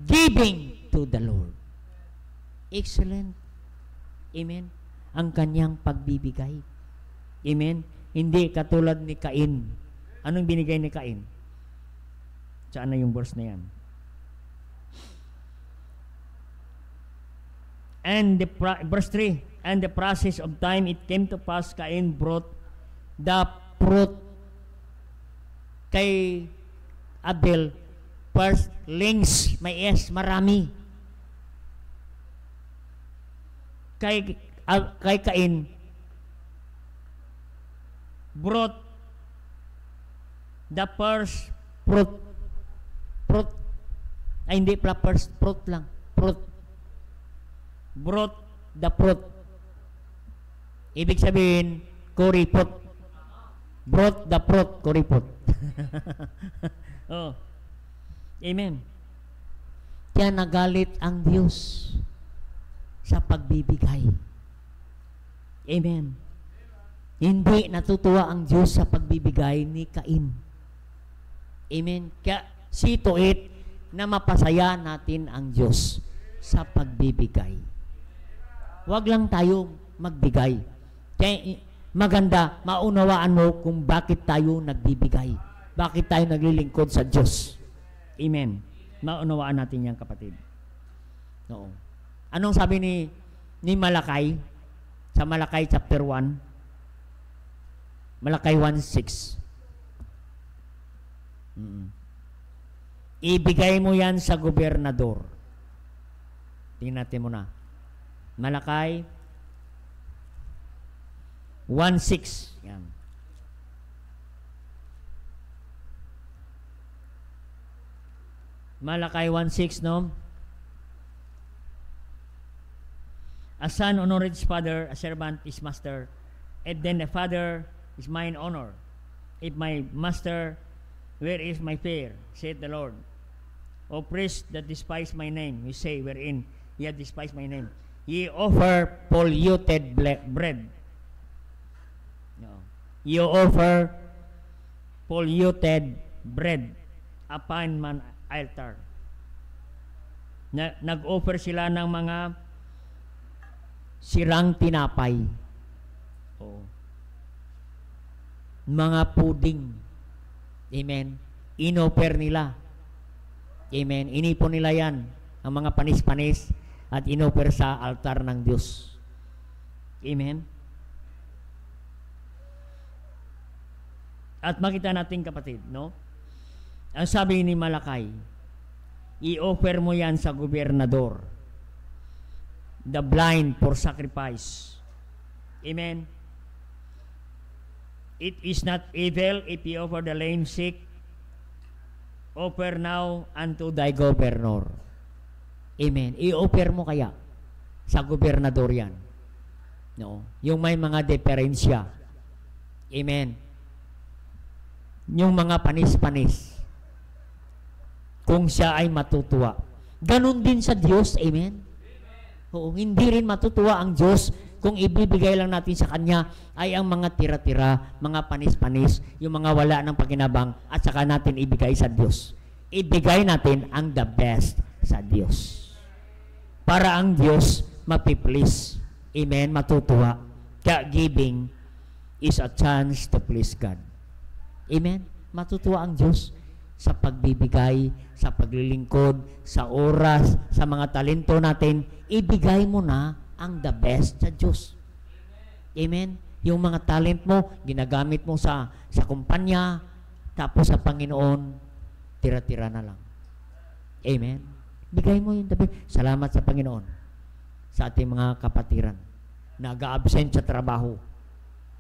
giving to the Lord. Excellent. Amen. Ang kanyang pagbibigay. Amen. Hindi katulad ni Cain. Anong binigay ni Cain? Saan na yung verse na yan? And verse 3, and the process of time it came to pass, Cain brought the fruit kay Abel, firstlings, may S, marami. Kay Cain, brought the first fruit. Fruit. Ay, hindi pala first fruit lang. Fruit. Brought the fruit. Ibig sabihin, kuripot. Brought the fruit, kuripot. Oh. Amen. Kaya nagalit ang Diyos sa pagbibigay. Amen. Hindi natutuwa ang Diyos sa pagbibigay ni Cain. Amen. Kaya see to it na mapasaya natin ang Diyos sa pagbibigay. Huwag lang tayo magbigay. Kaya maganda, maunawaan mo kung bakit tayo nagbibigay. Bakit tayo naglilingkod sa Diyos. Amen. Maunawaan natin yan, kapatid. No. Anong sabi ni Malakay? Sa Malakay chapter 1. Malakay 1:6. Ibigay mo yan sa gobernador. Tingnan natin muna. Malakay 1:6. Yan. Malakay 1:6, no? A son honored his father, a servant his master, and then the father is mine honor. If my master, where is my fear? Said the Lord. O priest that despise my name, you say, wherein ye have despised my name. Ye offer polluted bread. No. You offer polluted bread upon my altar. Nag-offer sila ng mga sirang tinapay. Oh. Mga puding. Amen. Inoffer nila. Amen. Inipon nila yan. Ang mga panis-panis at inoffer sa altar ng Diyos. Amen. At makita natin, kapatid, no? Ang sabi ni Malakay, i-offer mo yan sa gobernador. The blind for sacrifice. Amen. It is not evil if you offer the lame sick. Offer now unto thy governor. Amen. I-offer mo kaya sa gobernador yan. No. Yung may mga diferensya. Amen. Yung mga panis-panis. Kung siya ay matutuwa. Ganon din sa Diyos. Amen. Oo, hindi rin matutuwa ang Diyos kung ibibigay lang natin sa Kanya ay ang mga tira-tira, mga panis-panis, yung mga wala ng pakinabang at saka natin ibigay sa Diyos. Ibigay natin ang the best sa Diyos. Para ang Diyos mapiplease. Amen, matutuwa. Kaya giving is a chance to please God. Amen, matutuwa ang Diyos sa pagbibigay, sa paglilingkod, sa oras, sa mga talento natin, ibigay mo na ang the best sa Diyos. Amen? Yung mga talent mo, ginagamit mo sa kumpanya, tapos sa Panginoon, tira-tira na lang. Amen? Bigay mo yung the best. Salamat sa Panginoon sa ating mga kapatiran. Nag-absent sa trabaho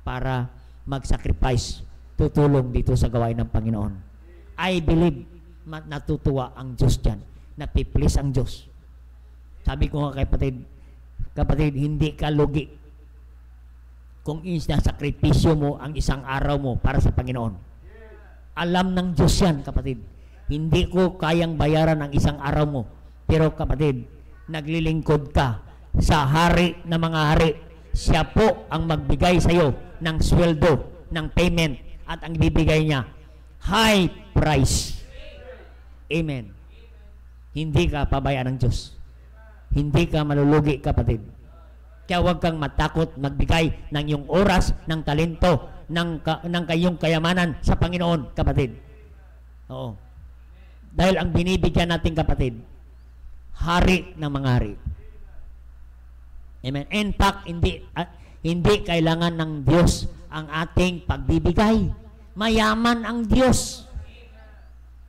para mag-sacrifice, tutulong dito sa gawain ng Panginoon. I believe natutuwa ang Diyos dyan. Napiplease ang Diyos. Sabi ko nga kapatid, hindi ka lugi kung isasakripisyo mo ang isang araw mo para sa Panginoon. Alam ng Diyos yan, kapatid. Hindi ko kayang bayaran ang isang araw mo. Pero kapatid, naglilingkod ka sa hari na mga hari. Siya po ang magbigay sa iyo ng sweldo, ng payment, at ang bibigay niya high price. Amen. Hindi ka pabayaan ng Diyos. Hindi ka malulugi, kapatid. Kaya huwag kang matakot magbigay ng iyong oras, ng talento, ng kayong kayamanan sa Panginoon, kapatid. Oo. Dahil ang binibigyan natin, kapatid, hari ng mga hari. Amen. In fact, hindi kailangan ng Diyos ang ating pagbibigay. Mayaman ang Diyos.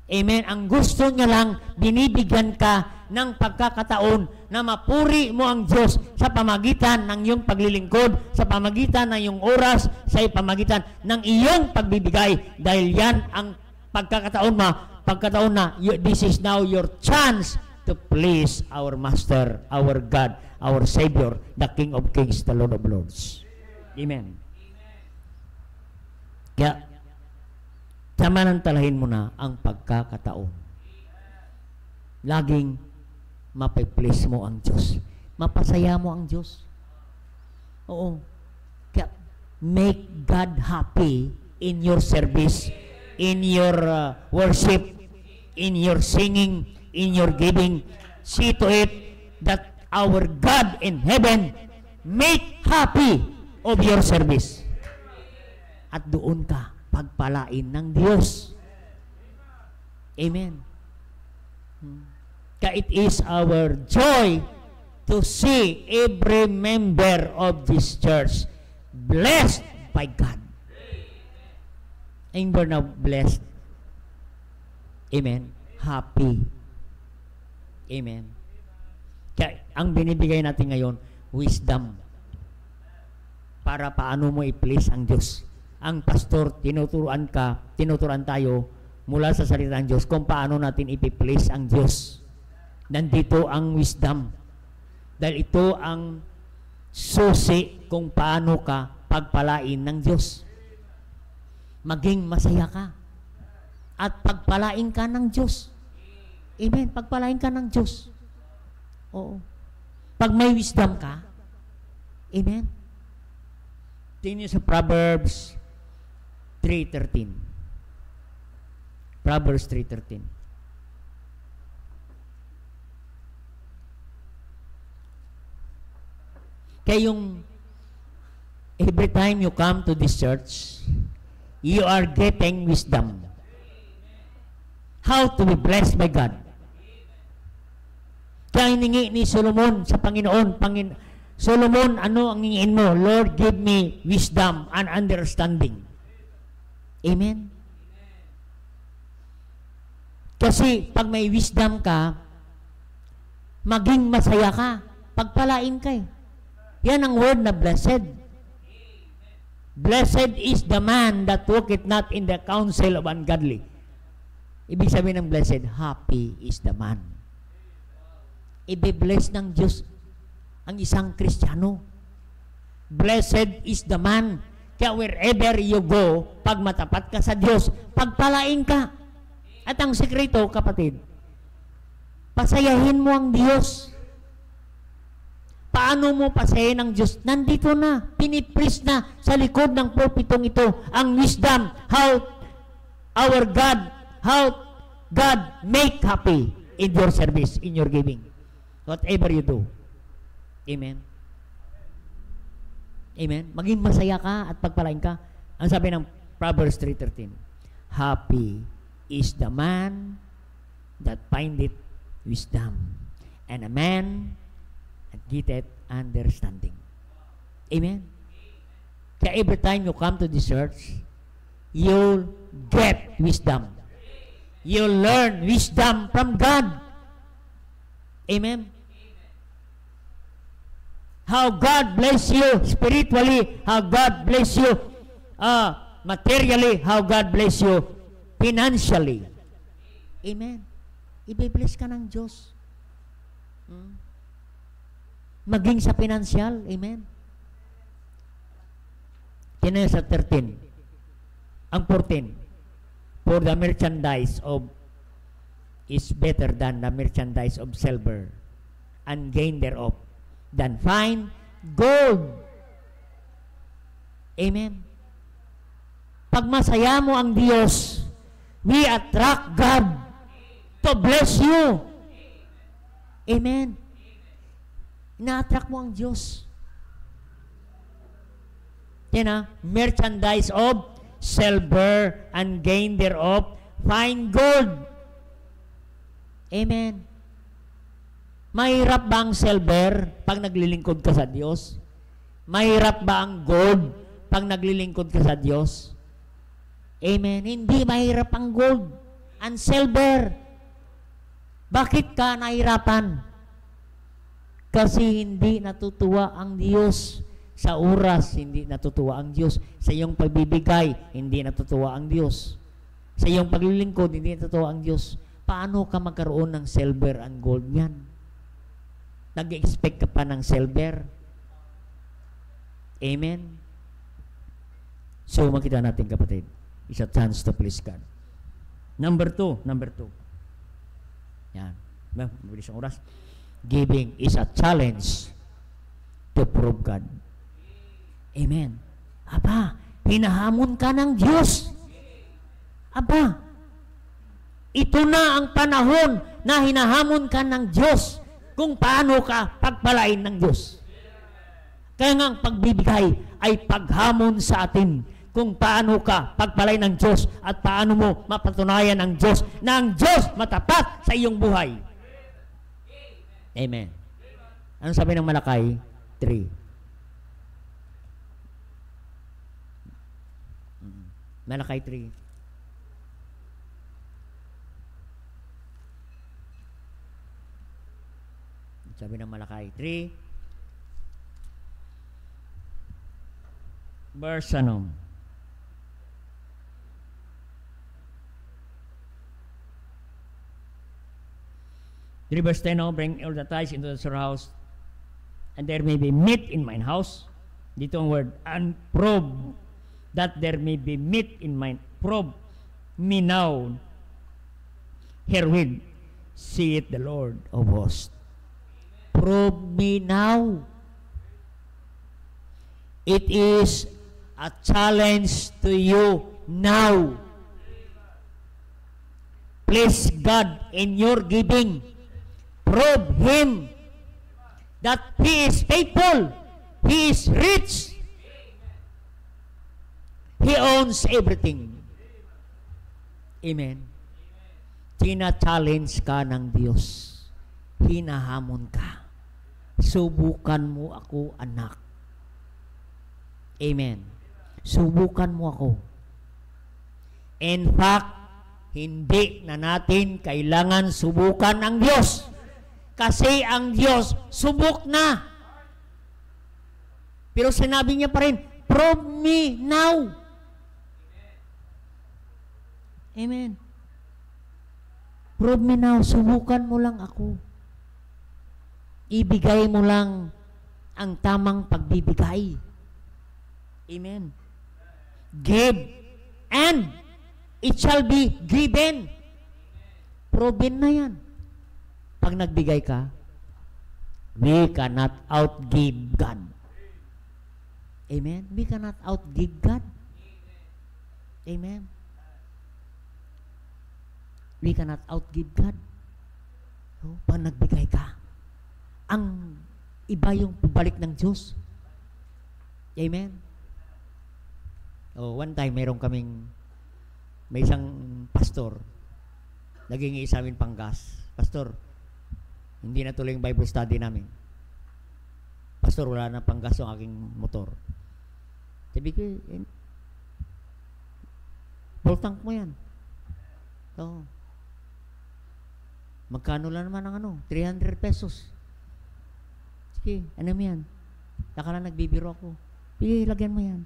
Amen. Ang gusto niya lang, binibigyan ka ng pagkakataon na mapuri mo ang Diyos sa pamagitan ng iyong paglilingkod, sa pamagitan ng iyong oras, sa pamagitan ng iyong pagbibigay. Dahil yan ang pagkakataon na this is now your chance to please our Master, our God, our Savior, the King of Kings, the Lord of Lords. Amen. Kaya, samanantalahin mo na ang pagkakataon. Laging mape-please mo ang Diyos. Mapasaya mo ang Diyos. Oo. Kaya, make God happy in your service, in your worship, in your singing, in your giving. See to it that our God in heaven make happy of your service. At doon ka pagpalain ng Diyos. Amen. Kaya it is our joy to see every member of this church blessed by God. And we're now blessed. Amen. Happy. Amen. Kaya ang binibigay natin ngayon, wisdom. Para paano mo i-please ang Diyos. Ang pastor, tinuturuan tayo mula sa salita ng Diyos kung paano natin i-please ang Diyos. Nandito ang wisdom. Dahil ito ang susi kung paano ka pagpalain ng Diyos. Maging masaya ka. At pagpalain ka ng Diyos. Amen. Pagpalain ka ng Diyos. Oo. Pag may wisdom ka, amen. Tingnan sa Proverbs 3:13. Proverbs 3:13. Kaya yung every time you come to this church, you are getting wisdom. How to be blessed by God. Kaya hiningi ni Solomon sa Panginoon, Solomon, ano ang hingin mo? Lord, give me wisdom and understanding. Amen? Kasi pag may wisdom ka, maging masaya ka. Pagpalain ka eh. Yan ang word na blessed. Blessed is the man that walketh not in the counsel of ungodly. Ibig sabihin ng blessed, happy is the man. Ibe-bless ng Diyos ang isang Kristiyano. Blessed is the man. Kaya wherever you go, pag matapat ka sa Diyos, pagpalain ka. At ang sekreto, kapatid, pasayahin mo ang Diyos. Paano mo pasayahin ang Diyos? Nandito na, pinipris na sa likod ng pulpitong ito ang wisdom, how God make happy in your service, in your giving. Whatever you do. Amen. Amen. Maging masaya ka at pagpalain ka. Ang sabi ng Proverbs 3:13, happy is the man that findeth wisdom, and a man that getteth understanding. Amen. Kaya every time you come to this church, you'll get wisdom. You'll learn wisdom from God. Amen. How God bless you spiritually, how God bless you materially, how God bless you financially. Amen. Ibe-bless ka ng Diyos. Maging sa financial. Amen. Tingnan sa 13. Ang 14. For the merchandise of is better than the merchandise of silver, and gain thereof than fine gold. Amen. Pag masaya mo ang Diyos, we attract God to bless you. Amen. Ina-attract mo ang Diyos. Yan na, merchandise of silver and gain thereof fine gold. Amen. Mahirap ba ang silver pag naglilingkod ka sa Diyos? Mahirap ba ang gold pag naglilingkod ka sa Diyos? Amen. Hindi mahirap ang gold and silver. Bakit ka nahirapan? Kasi hindi natutuwa ang Diyos. Sa oras, hindi natutuwa ang Diyos. Sa iyong pagbibigay, hindi natutuwa ang Diyos. Sa iyong paglilingkod, hindi natutuwa ang Diyos. Paano ka magkaroon ng silver and gold niyan? Nag-expect ka pa ng silver. Amen? So, makita natin, kapatid. It's a chance to please God. Number two. Yan. Mabilis ang oras. Giving is a challenge to prove God. Amen. Aba, hinahamon ka ng Diyos. Aba, ito na ang panahon na hinahamon ka ng Diyos kung paano ka pagpalain ng Diyos. Kaya nga ang pagbibigay ay paghamon sa atin kung paano ka pagpalain ng Diyos at paano mo mapatunayan ng Diyos na ang Diyos matapat sa iyong buhay. Amen. Ano sabi ng Malakay 3? Malakay 3. Sabi ng Malakay 3, verse 3 verse 10, bring all the tithes into the storehouse, and there may be meat in mine house. Dito ang word, and probe that there may be meat in mine. Probe me now, herewith, saith the Lord of hosts. Probe me now. It is a challenge to you now. Please God in your giving. Prove Him that He is faithful. He is rich. He owns everything. Amen. Tina-challenge ka ng Diyos. Hinahamon ka. Subukan mo ako, anak. Amen. Subukan mo ako. In fact, hindi na natin kailangan subukan ang Diyos. Kasi ang Diyos subok na. Pero sinabi niya pa rin, prove me now. Amen. Prove me now. Subukan mo lang ako. Ibigay mo lang ang tamang pagbibigay. Amen. Give, and it shall be given. Proven na yan. Pag nagbigay ka, we cannot outgive God. Amen? We cannot outgive God. Amen? We cannot outgive God. So, pag nagbigay ka, ang iba yung pabalik ng Diyos. Amen? One time, may isang pastor, naging sa amin panggas. Pastor, hindi na tuloy yung Bible study namin. Pastor, wala na panggas yung aking motor. Sabi ko, full tank mo yan. So, magkano lang naman ang 300 pesos. Sige, ano mo yan? Nakala nagbibiro ako. Sige, lagyan mo yan.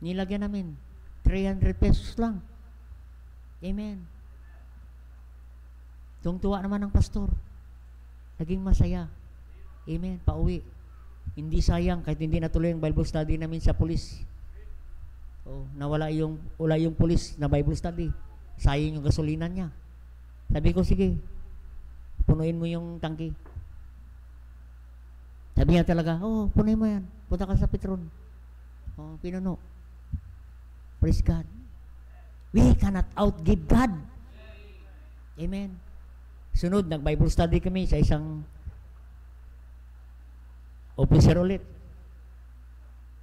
Nilagyan namin. 300 pesos lang. Amen. Tuwang-tuwa naman ng pastor. Naging masaya. Amen. Pauwi. Hindi sayang kahit hindi natuloy yung Bible study namin sa pulis. Nawala yung pulis na Bible study. Sayang yung gasolina niya. Sabi ko, sige, punuin mo yung tangke. Sabi niya talaga, punuin mo yan. Punta ka sa Petron. Pinuno. Praise God. We cannot outgive God. Amen. Sunod, nag-Bible study kami sa isang officer ulit.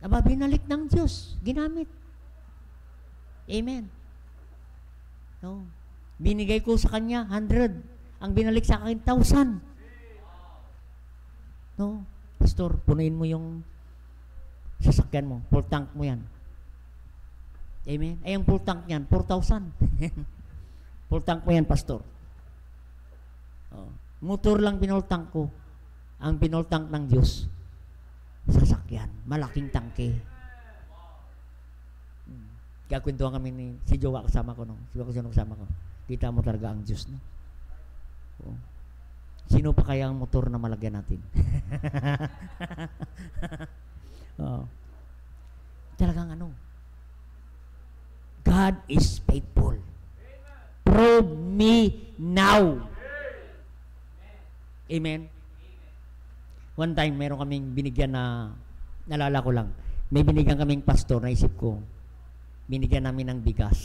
Aba, binalik ng Diyos. Ginamit. Amen. No. Binigay ko sa kanya 100. Ang binalik sa akin 1,000. No. Pastor, punuin mo yung sasakyan mo. Full tank mo yan. Amen. Ay, ang full tank niyan, 4,000. Full tank mo yan, pastor. Motor lang binultank ko. Ang binultank ng Diyos, sasakyan. Malaking tangke. Kaya kwentuhan kami ni si Jowa kasama ko. Si Jowa kasama ko. Kita mo talaga ang Diyos. No? Sino pa kaya ang motor na malagyan natin? Talagang God is faithful. Prove me now. Amen? One time, meron kaming binigyan na, nalala ko lang, may binigyan kaming pastor, naisip ko, binigyan namin ng bigas.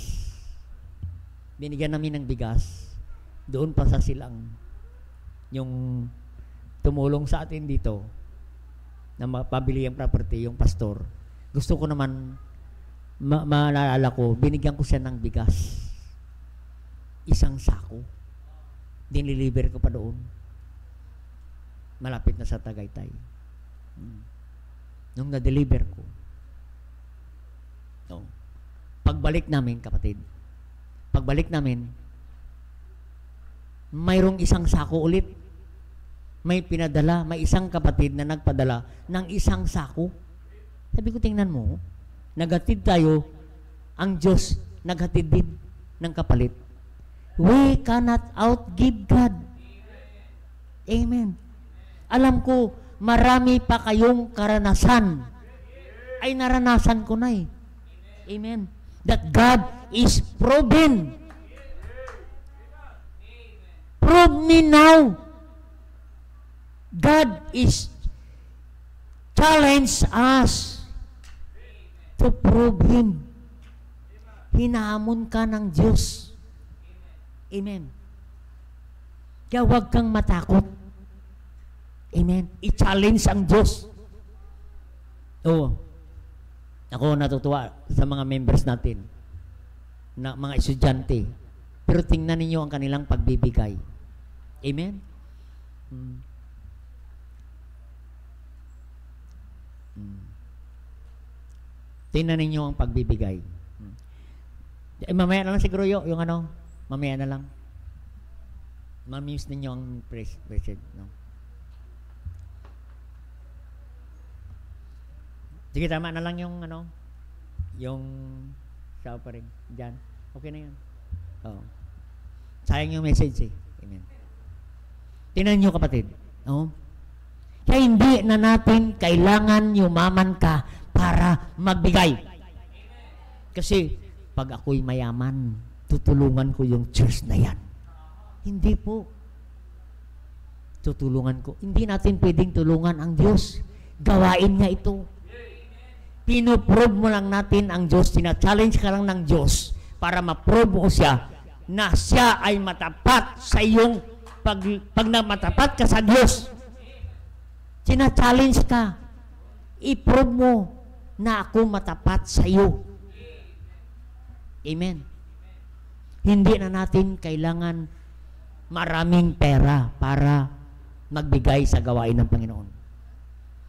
Binigyan namin ng bigas. Doon pa sa silang, yung tumulong sa atin dito, na mapabili ang property, yung pastor. Gusto ko naman, maalala ko, binigyan ko siya ng bigas. Isang sako. Diniliver ko pa doon. Malapit na sa Tagaytay. Nung na-deliver ko. No. Pagbalik namin, kapatid, mayroong isang sako ulit. May pinadala, may isang kapatid na nagpadala ng isang sako. Sabi ko, tingnan mo, naghatid tayo, ang Diyos naghatid din ng kapalit. We cannot outgive God. Amen. Alam ko, marami pa kayong karanasan. Ay naranasan ko na eh. Amen. That God is proven. Prove me now. God is challenge us to prove Him. Hinahamon ka ng Diyos. Amen. Kaya huwag kang matakot. Amen. I-challenge ang Diyos. Oo. Ako natutuwa sa mga members natin, na mga estudyante. Pero tingnan ninyo ang kanilang pagbibigay. Amen? Tingnan ninyo ang pagbibigay. Mamaya na lang siguro yung ano, mamaya na lang. Mamimiss ninyo ang present, no? Sige, tama na lang yung ano, yung sa offering dyan. Okay na yan. Oo. Sayang yung message eh. Amen. Tingnan nyo, kapatid. No? Kaya hindi na natin kailangan yumaman ka para magbigay. Kasi pag ako'y mayaman, tutulungan ko yung church na yan. Hindi po. Tutulungan ko. Hindi natin pwedeng tulungan ang Diyos. Gawain niya ito. Pinoprove mo lang natin ang Diyos. Tina-challenge ka lang ng Diyos para ma-prove mo siya na siya ay matapat sa iyong pag na matapat ka sa Diyos. Tina-challenge ka. I-prove mo na ako matapat sa iyo. Amen. Hindi na natin kailangan maraming pera para magbigay sa gawain ng Panginoon.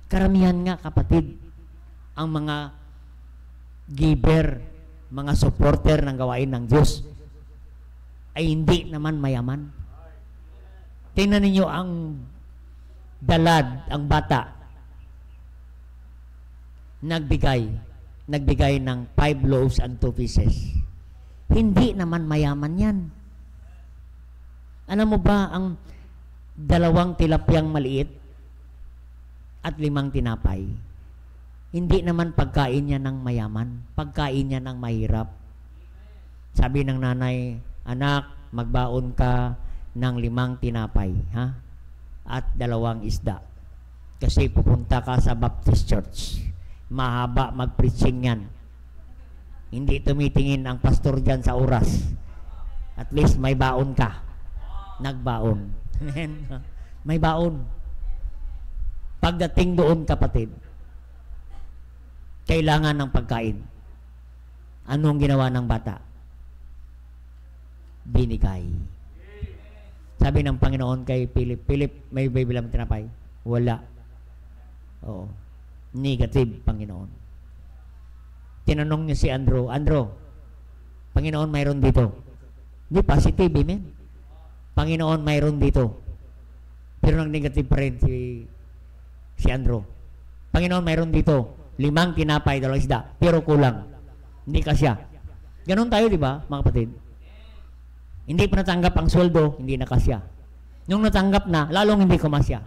Karamihan nga, kapatid, ang mga giver, mga supporter ng gawain ng Diyos ay hindi naman mayaman. Tingnan ninyo ang dalad, ang bata, nagbigay ng 5 loaves and 2 fishes. Hindi naman mayaman yan. Alam mo ba ang 2 tilapyang maliit at 5 tinapay? Hindi naman pagkain niya ng mayaman. Pagkain niya ng mahirap. Sabi ng nanay, anak, magbaon ka ng 5 tinapay, ha? At 2 isda. Kasi pupunta ka sa Baptist Church. Mahaba mag-preaching yan. Hindi tumitingin ang pastor dyan sa oras. At least may baon ka. Nagbaon. May baon. Pagdating doon, kapatid, kailangan ng pagkain. Anong ginawa ng bata? Binigay. Sabi ng Panginoon kay Philip, Philip, may bibilang tinapay? Wala. Oo. Negative, Panginoon. Tinanong niya si Andrew, Panginoon, mayroon dito. Hindi, positive, amen. Panginoon, mayroon dito. Pero nang negative pa rin si Andrew. Panginoon, mayroon dito. 5 tinapay, 2 isda, pero kulang. Hindi kasya. Ganon tayo, di ba, mga kapatid? Hindi pa natanggap ang sweldo, hindi na kasya. Nung natanggap na, lalong hindi kumasya.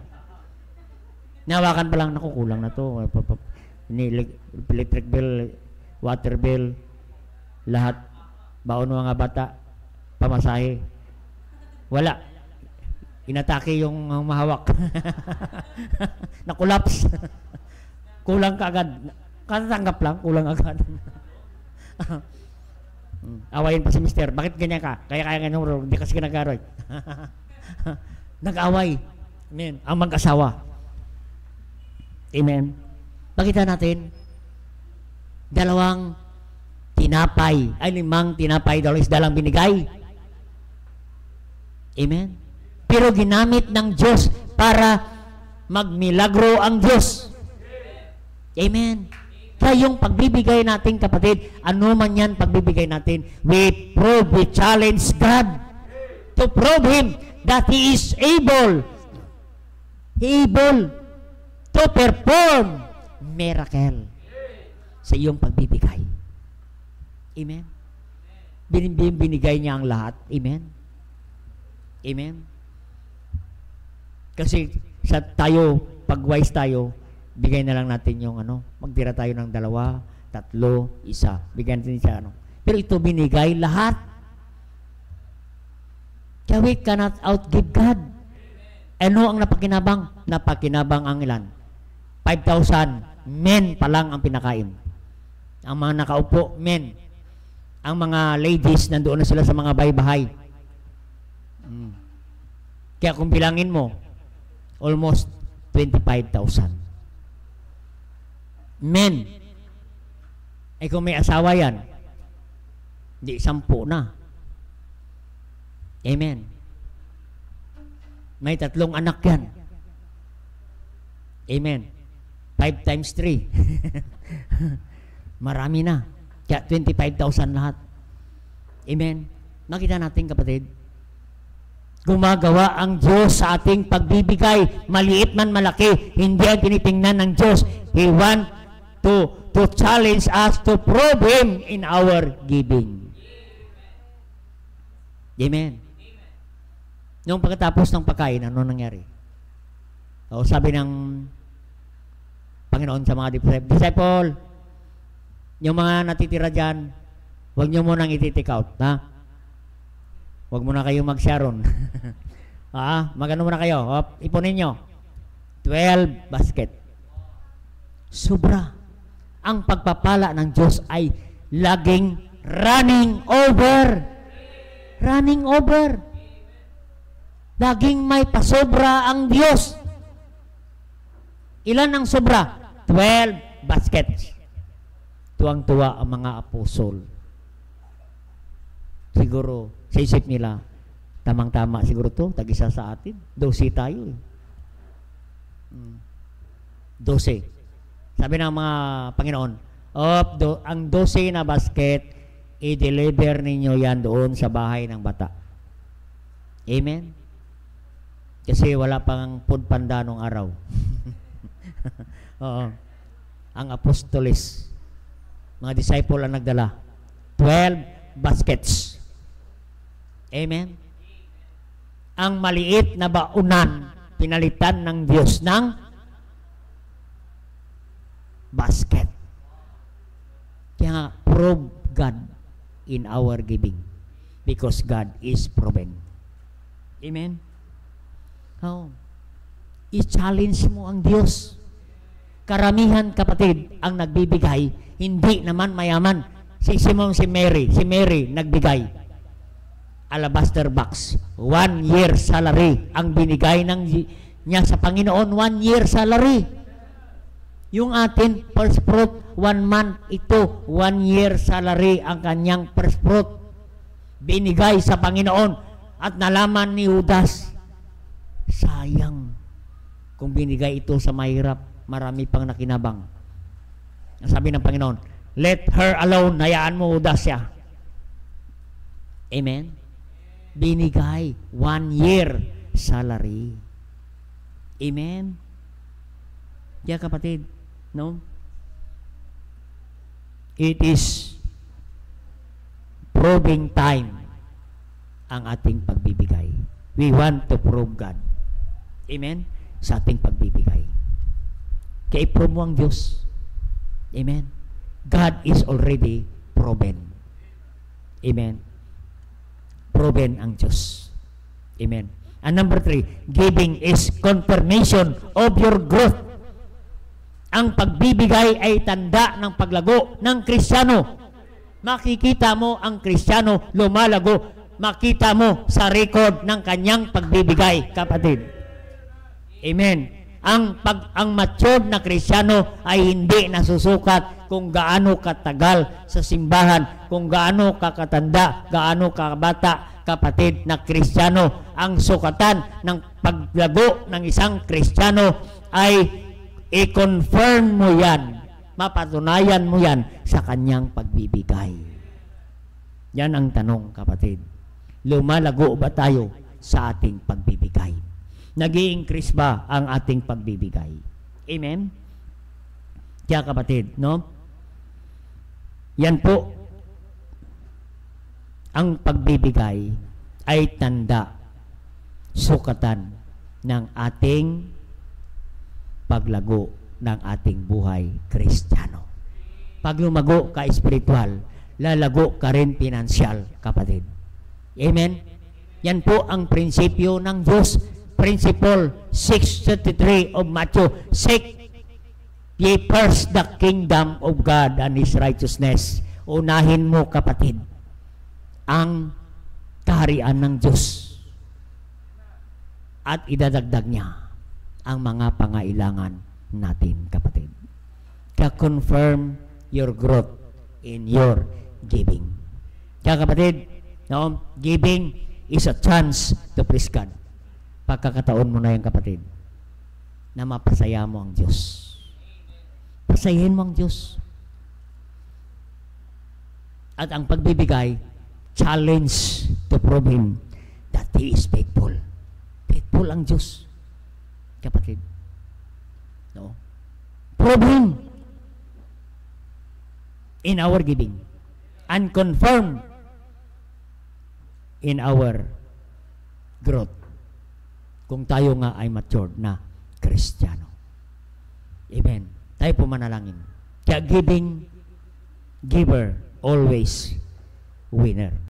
Nawakan pa lang, naku, kulang na to. Electric bill, water bill, lahat. Baon mga bata, pamasahe. Wala. inatake yung mahawak. Nakulaps. Kulang ka agad. Katatanggap lang, kulang agad. Awayin pa si mister. Bakit ganyan ka? Kaya ganyan, hindi kasi nag-aroy. Nag-away. Amen. Ang mag-asawa. Amen. Pakita natin, 2 tinapay, ay 5 tinapay, 2 isda lang binigay. Amen. Pero ginamit ng Diyos para magmilagro ang Diyos. Amen. Kaya yung pagbibigay natin, kapatid, ano man yan pagbibigay natin, we challenge God to prove Him that He is able to perform miracle sa iyong pagbibigay. Amen. Binigay niya ang lahat. Amen. Amen. Kasi sa tayo, pag wise tayo, bigay na lang natin yung magtira tayo ng 2, 3, 1. Bigyan natin siya Pero ito binigay lahat. Kaya we cannot outgive God. Ano ang napakinabang? Napakinabang ang ilan? 5,000 men pa lang ang pinakain. Ang mga nakaupo, men. Ang mga ladies, nandoon na sila sa mga bahay-bahay. Kaya kung bilangin mo, almost 25,000. Men. Kung may asawa yan, di 10 na. Amen. May 3 anak yan. Amen. 5 times 3. Marami na. Kaya 25,000 lahat. Amen. Nakita natin, kapatid, gumagawa ang Diyos sa ating pagbibigay, maliit man malaki, hindi ang tinitingnan ng Diyos. He want to challenge us to prove Him in our giving. Amen. Noong pagkatapos ng pagkain, ano nangyari? Sabi ng Panginoon sa mga disciple, yung mga natitira dyan, huwag nyo munang iti-take out, ha? Huwag muna kayo mag-sharon. Magano muna kayo. Ipunin nyo. 12 basket. Sobra. Ang pagpapala ng Diyos ay laging running over. Running over. Laging may pasobra ang Diyos. Ilan ang sobra? 12 baskets. Tuwang-tuwa ang mga apostol. Siguro, sa isip nila, tamang-tama siguro to, tag-isa sa atin. 12 tayo. 12. Sabi ng mga Panginoon, ang 12 na basket, i-deliver ninyo yan doon sa bahay ng bata. Amen? Kasi wala pang food panda nung araw. Oo. Ang apostoles, mga disciple ang nagdala. 12 baskets. Amen? Ang maliit na baunan, pinalitan ng Diyos ng basket. Kaya nga, prove God in our giving. Because God is proven. Amen? I-challenge mo ang Diyos. Karamihan, kapatid, ang nagbibigay, hindi naman mayaman. Si Mary, nagbigay. Alabaster box. 1 year salary ang binigay niya sa Panginoon. 1 year salary. Yung atin, first fruit, 1 month. Ito, 1 year salary ang kanyang first fruit. Binigay sa Panginoon. At nalaman ni Judas, sayang. Kung binigay ito sa mahirap, marami pang nakinabang. Sabi ng Panginoon, let her alone. Hayaan mo, Judas siya. Amen? Binigay 1 year salary. Amen? Kaya kapatid, no? It is proving time ang ating pagbibigay. We want to prove God. Amen? Sa ating pagbibigay. Kaya i-prove mo ang Diyos. Amen? God is already proven. Amen? Proven ang Diyos. Amen? And number 3, giving is confirmation of your growth. Ang pagbibigay ay tanda ng paglago ng Kristiyano. Makikita mo ang Kristiyano lumalago. Makita mo sa record ng kanyang pagbibigay, kapatid. Amen. Ang matured na Kristiyano ay hindi nasusukat kung gaano katagal sa simbahan, kung gaano kakatanda, gaano kabata, kapatid na Kristiyano. Ang sukatan ng paglago ng isang Kristiyano ay i-confirm mo yan, mapatunayan mo yan sa kanyang pagbibigay. Yan ang tanong, kapatid. Lumalago ba tayo sa ating pagbibigay? Nag-i-increase ba ang ating pagbibigay? Amen? Kaya kapatid, no? Yan po, ang pagbibigay ay tanda, sukatan ng ating paglago ng ating buhay Kristiyano. Pag lumago ka espiritual, lalago ka rin pinansyal, kapatid. Amen? Yan po ang prinsipyo ng Diyos. Principle 6:33 of Matthew. Seek ye first the kingdom of God and His righteousness. Unahin mo, kapatid, ang kaharian ng Diyos. At idadagdag niya ang mga pangailangan natin, kapatid. Kaya confirm your growth in your giving. Kaya kapatid, no, giving is a chance to please God. Pagkakataon mo na yan, kapatid, na mapasaya mo ang Diyos. Pasayahin mo ang Diyos. At ang pagbibigay, challenge to prove Him that He is faithful. Faithful ang Diyos, kapatid. No? Prove Him in our giving and confirm in our growth kung tayo nga ay matured na Kristiyano. Amen. Tayo po manalangin. Kaya giver, always winner.